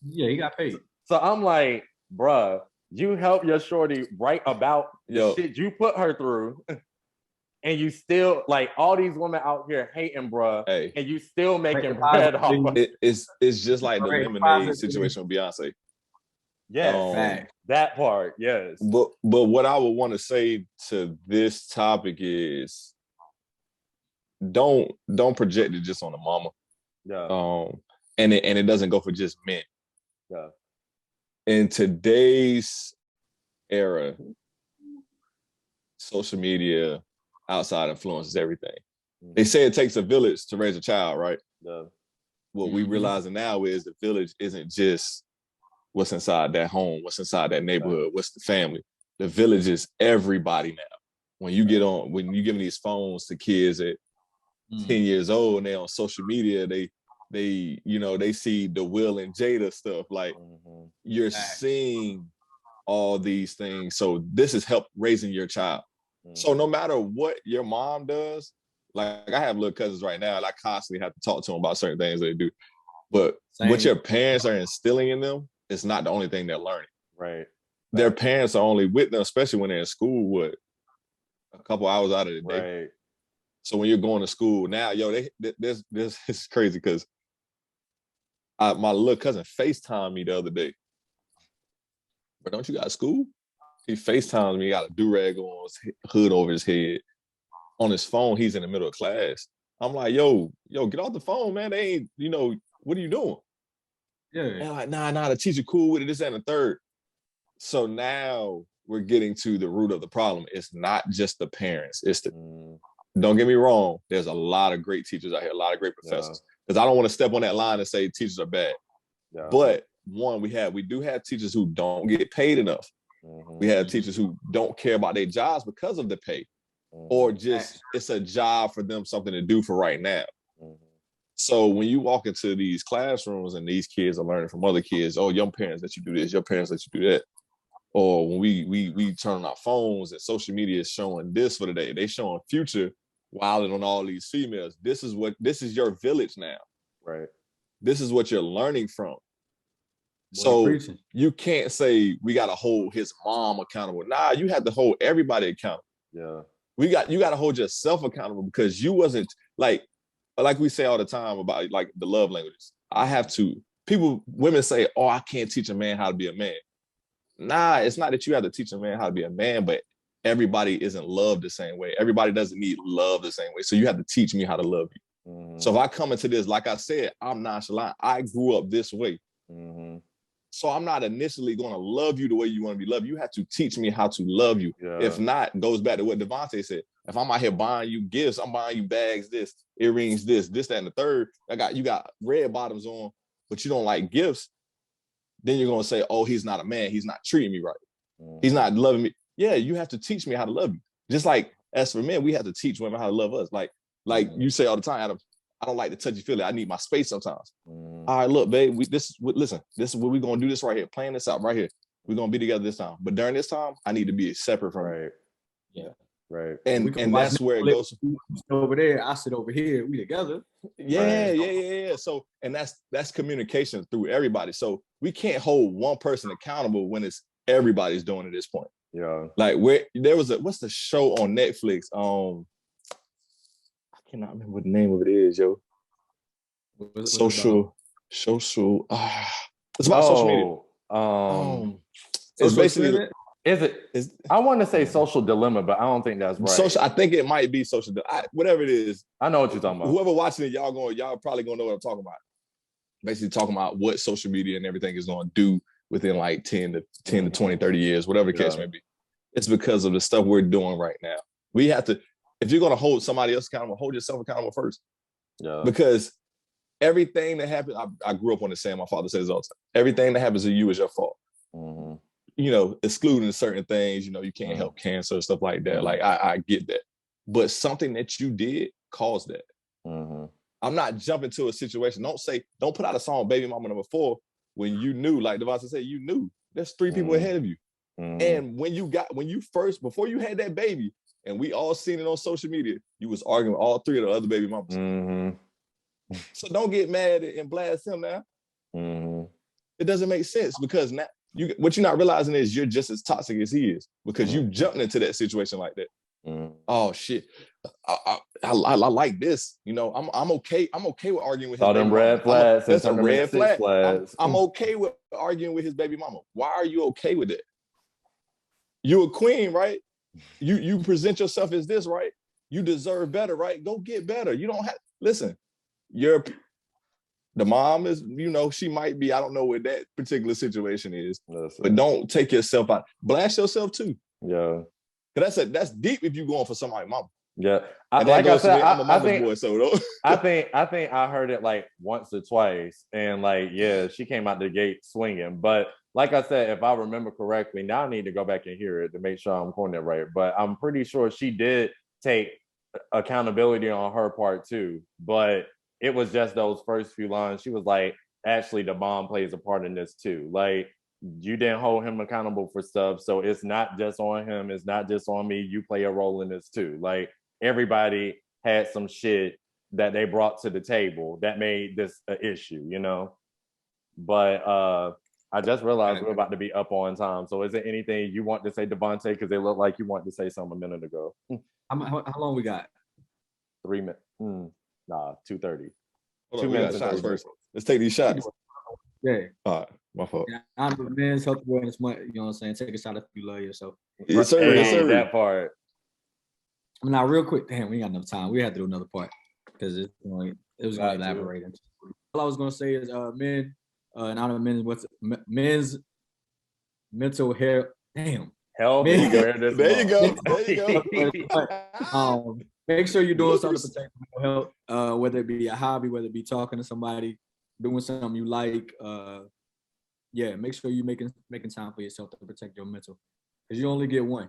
Yeah, he got paid. So I'm like, bruh, you help your shorty write about the shit you put her through, and you still, like, all these women out here hating, bruh, and you still making bread off of it. It's just like the Lemonade situation with Beyonce. Yes, that part, yes. But what I would want to say to this topic is, don't project it just on the mama. Yeah. And it doesn't go for just men. Yeah. In today's era, social media, outside influences everything. They say it takes a village to raise a child, right? Yeah. What we realizing now is the village isn't just what's inside that home, what's inside that neighborhood, what's the family. The village is everybody now. When you when you give these phones to kids at 10 years old and they're on social media, they they see the Will and Jada stuff. Like you're seeing all these things. So this is help raising your child. So no matter what your mom does, like I have little cousins right now, and I constantly have to talk to them about certain things they do. But what your parents are instilling in them is not the only thing they're learning. Right. Their parents are only with them, especially when they're in school, a couple hours out of the day. Right. So when you're going to school now, this is crazy because my little cousin FaceTimed me the other day. But don't you got school? He FaceTimes me, got a do-rag on, his hood over his head. On his phone, he's in the middle of class. I'm like, yo, get off the phone, man. They ain't, what are you doing? Yeah. And like, nah, the teacher cool with it, this and the third. So now we're getting to the root of the problem. It's not just the parents. It's don't get me wrong. There's a lot of great teachers out here, a lot of great professors. Because I don't want to step on that line and say teachers are bad. Yeah. But one, we do have teachers who don't get paid enough. We have teachers who don't care about their jobs because of the pay. Or just it's a job for them, something to do for right now. So when you walk into these classrooms and these kids are learning from other kids, oh, your parents let you do this, your parents let you do that. Or when we turn on our phones and social media is showing this for the day, they showing Future wilding on all these females. This is your village now. Right. This is what you're learning from. So you can't say we got to hold his mom accountable. Nah, you have to hold everybody accountable. Yeah. You got to hold yourself accountable because you wasn't like we say all the time about like the love languages. Women say, oh, I can't teach a man how to be a man. Nah, it's not that you have to teach a man how to be a man, but everybody isn't loved the same way. Everybody doesn't need love the same way. So you have to teach me how to love you. So if I come into this, like I said, I'm nonchalant. I grew up this way. So I'm not initially going to love you the way you want to be loved. You have to teach me how to love you. Yeah. If not, goes back to what Davonte said. If I'm out here buying you gifts, I'm buying you bags, this, earrings, this, that, and the third. You got red bottoms on, but you don't like gifts. Then you're going to say, oh, he's not a man. He's not treating me right. He's not loving me. Yeah, you have to teach me how to love you. Just like as for men, we have to teach women how to love us. Like you say all the time, Adam, I don't like to touchy feely. I need my space sometimes. All right, look, babe, this is what we're going to do this right here. Plan this out right here. We're going to be together this time. But during this time, I need to be separate from right. Yeah. Right. And that's where it goes. Over there, I sit over here. We together. Yeah, right. Yeah. So, and that's communication through everybody. So we can't hold one person accountable when it's everybody's doing it at this point. Yeah. Like what's the show on Netflix? I cannot remember what the name of it is, yo. Social. It's about social media. It's basically. I want to say Social Dilemma, but I don't think that's right. I think it might be Social Dilemma. Whatever it is. I know what you're talking about. Whoever watching it, y'all probably gonna know what I'm talking about. Basically talking about what social media and everything is gonna do within like 10 to 20, 30 years, whatever the case may be. It's because of the stuff we're doing right now. We have to, if you're gonna hold somebody else accountable, hold yourself accountable first. Yeah. Because everything that happens, I grew up on this saying, my father says all the time, everything that happens to you is your fault. Excluding certain things, you can't help cancer, stuff like that. Like, I get that. But something that you did caused that. I'm not jumping to a situation. Don't put out a song, Baby Mama Number 4, when you knew, like Davonte said, you knew there's 3 people ahead of you. And before you had that baby, and we all seen it on social media, you was arguing with all 3 of the other baby mamas. So don't get mad and blast him now. It doesn't make sense because now what you're not realizing is you're just as toxic as he is because you jumped into that situation like that. Oh shit, I like this. I'm okay. I'm okay with arguing with his baby mama. Red flags. That's a red flag. I'm okay with arguing with his baby mama. Why are you okay with it? You a queen, right? You present yourself as this, right? You deserve better, right? Go get better. You don't have. Listen, the mom is, she might be, I don't know what that particular situation is, but don't take yourself out. Blast yourself too. Yeah. Because that's deep if you're going for somebody's mama. Yeah. I'm a mama's boy, so I think I heard it like once or twice. And she came out the gate swinging. But like I said, if I remember correctly, now I need to go back and hear it to make sure I'm quoting it right. But I'm pretty sure she did take accountability on her part too. But it was just those first few lines. She was like, actually, the mom plays a part in this too. Like, you didn't hold him accountable for stuff. So it's not just on him. It's not just on me. You play a role in this too. Like, everybody had some shit that they brought to the table that made this an issue, you know? But I just realized we're about to be up on time. So is there anything you want to say, Davonte? Because it looked like you wanted to say something a minute ago. How long we got? 3 minutes. Nah, 2:30. Hold 2 minutes. Shots first. Let's take these shots. Yeah. All right, my fault. Yeah, I'm the Men's Health Awareness Month. You know what I'm saying? Take a shot if you love yourself. Yes, sir. Hey, yes, sir. That part. Now, real quick. Damn, we ain't got enough time. We have to do another part because it was going to elaborate. All I was going to say is men, and I don't know men's mental health. Damn. Health. There you go. Make sure you're doing something to protect mental health, whether it be a hobby, whether it be talking to somebody, doing something you like. Make sure you're making time for yourself to protect your mental, because you only get one.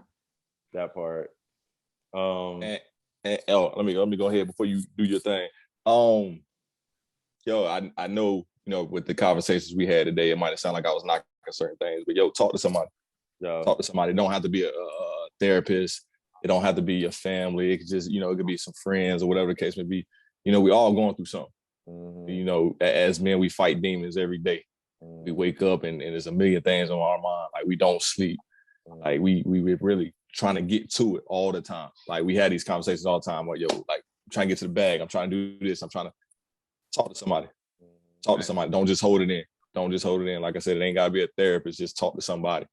That part. Let me go ahead before you do your thing. I know, with the conversations we had today, it might sound like I was knocking certain things, but talk to somebody. Talk to somebody. It don't have to be a therapist. It don't have to be your family. It could just, it could be some friends or whatever the case may be. We all going through something. Mm-hmm. As men, we fight demons every day. We wake up and there's a million things on our mind. Like, we don't sleep. Like, we're really trying to get to it all the time. Like, we had these conversations all the time. Like, I'm trying to get to the bag. I'm trying to do this. I'm trying to talk to somebody. Talk to somebody. Don't just hold it in. Don't just hold it in. Like I said, it ain't got to be a therapist. Just talk to somebody.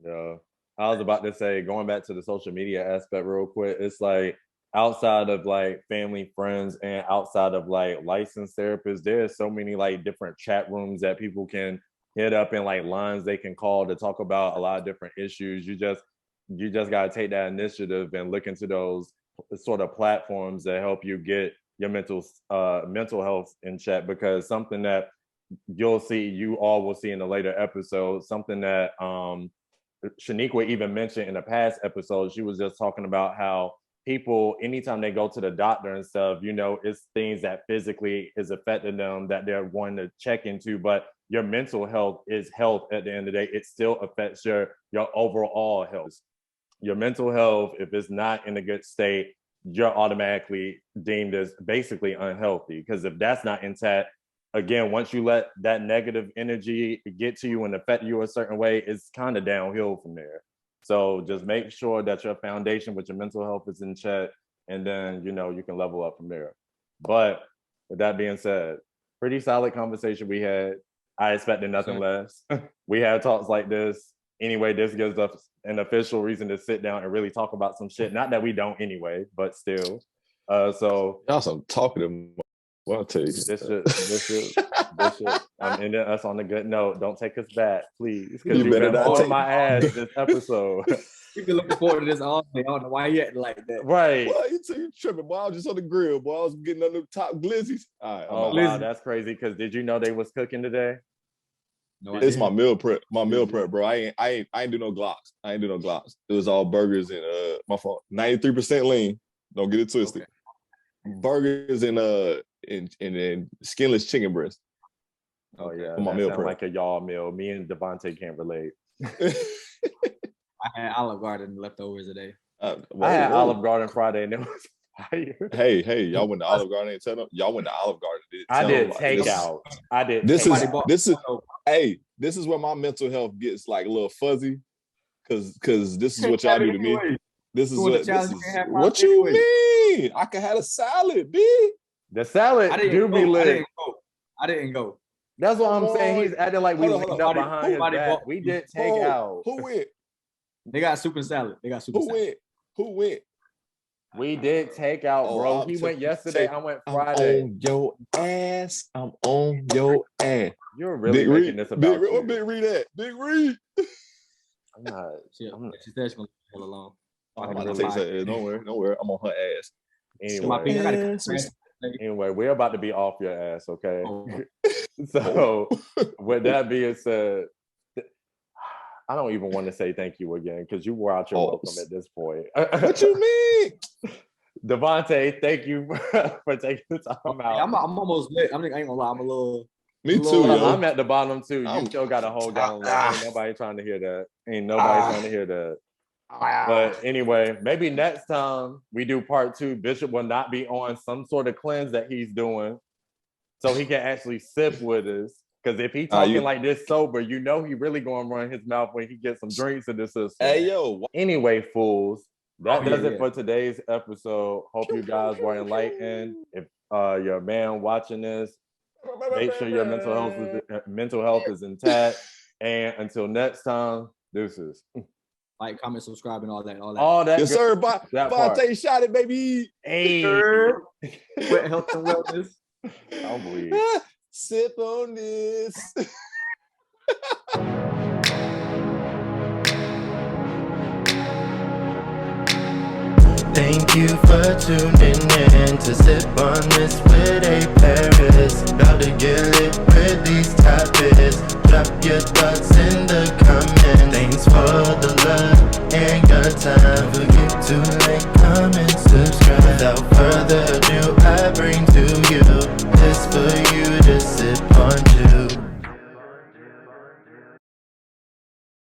Yeah. I was about to say, going back to the social media aspect real quick, it's like, outside of like family, friends, and outside of like licensed therapists, there's so many like different chat rooms that people can hit up, and like lines they can call to talk about a lot of different issues. You just got to take that initiative and look into those sort of platforms that help you get your mental health in check, because something that you all will see in a later episode, something that Shaniqua even mentioned in a past episode. She was just talking about how people, anytime they go to the doctor and stuff, it's things that physically is affecting them that they're wanting to check into, but your mental health is health at the end of the day. It still affects your overall health. Your mental health, if it's not in a good state, you're automatically deemed as basically unhealthy, because if that's not intact, again, once you let that negative energy get to you and affect you a certain way, it's kind of downhill from there. So just make sure that your foundation with your mental health is in check, and then, you can level up from there. But with that being said, pretty solid conversation we had. I expected nothing less. We had talks like this. Anyway, this gives us an official reason to sit down and really talk about some shit. Not that we don't anyway, but still. So y'all some talkative. Well, I'll tell you. This shit. I'm ending us on a good note. Don't take us back, please. Because you've been on my ass this episode. We've been looking forward to this all day. I don't know why you acting like that. Right. Well, you tripping, boy. I was just on the grill, boy. I was getting on the top glizzies. All right. Wow, that's crazy. Because did you know they was cooking today? No, it's my meal prep. My meal prep, bro. I ain't do no glocks. I ain't do no glocks. It was all burgers and my fault. 93% lean. Don't get it twisted. Okay. Burgers and skinless chicken breast. Oh yeah, my meal prep. Like a y'all meal. Me and Davonte can't relate. I had Olive Garden leftovers today. I had Olive Garden Friday, and it was fire. Hey, y'all went to Olive Garden and tell them. Y'all went to Olive Garden. I did takeout. I did. This is where my mental health gets like a little fuzzy, because this is what y'all do to me. This is what you mean. I could have a salad, B. The salad do be lit. I didn't go. That's what I'm saying. He's acting like we linked up behind his back. We did take out. Who went? They got soup and salad. Who went? We did take out, bro. He went yesterday. I went Friday. I'm on your ass. You're really making this about you. What Big Reed at? Big Reed. I'm not. She said she's gonna leave her alone. Don't worry. I'm on her ass. Anyway, we're about to be off your ass, okay? So, with that being said, I don't even want to say thank you again, because you were out your welcome at this point. What you mean? Davonte, thank you for taking the time out. I'm almost lit. I ain't gonna lie. I'm a little. Me too, yo. I'm at the bottom too. You still got a whole gallon left. Ain't nobody trying to hear that. Ain't nobody trying to hear that. But anyway, maybe next time we do part 2, Bishop will not be on some sort of cleanse that he's doing, so he can actually sip with us. Because if he talking like this sober, you know he really gonna run his mouth when he gets some drinks in the system. Hey, yo. Anyway, fools, that does it for today's episode. Hope you guys were enlightened. If you're a man watching this, make sure your mental health is intact. And until next time, deuces. Like, comment, subscribe, and all that. All that. Yes, sir. Davonte shot it, baby. Hey. Wet health and wellness. I'll believe. Sip on this. Thank you for tuning in to Sip on This with A Paris. About to get lit with these topics. Drop your thoughts in the comments. Thanks for the love and your time. Don't forget to like, comment, subscribe. Without further ado, I bring to you this for you to sip on.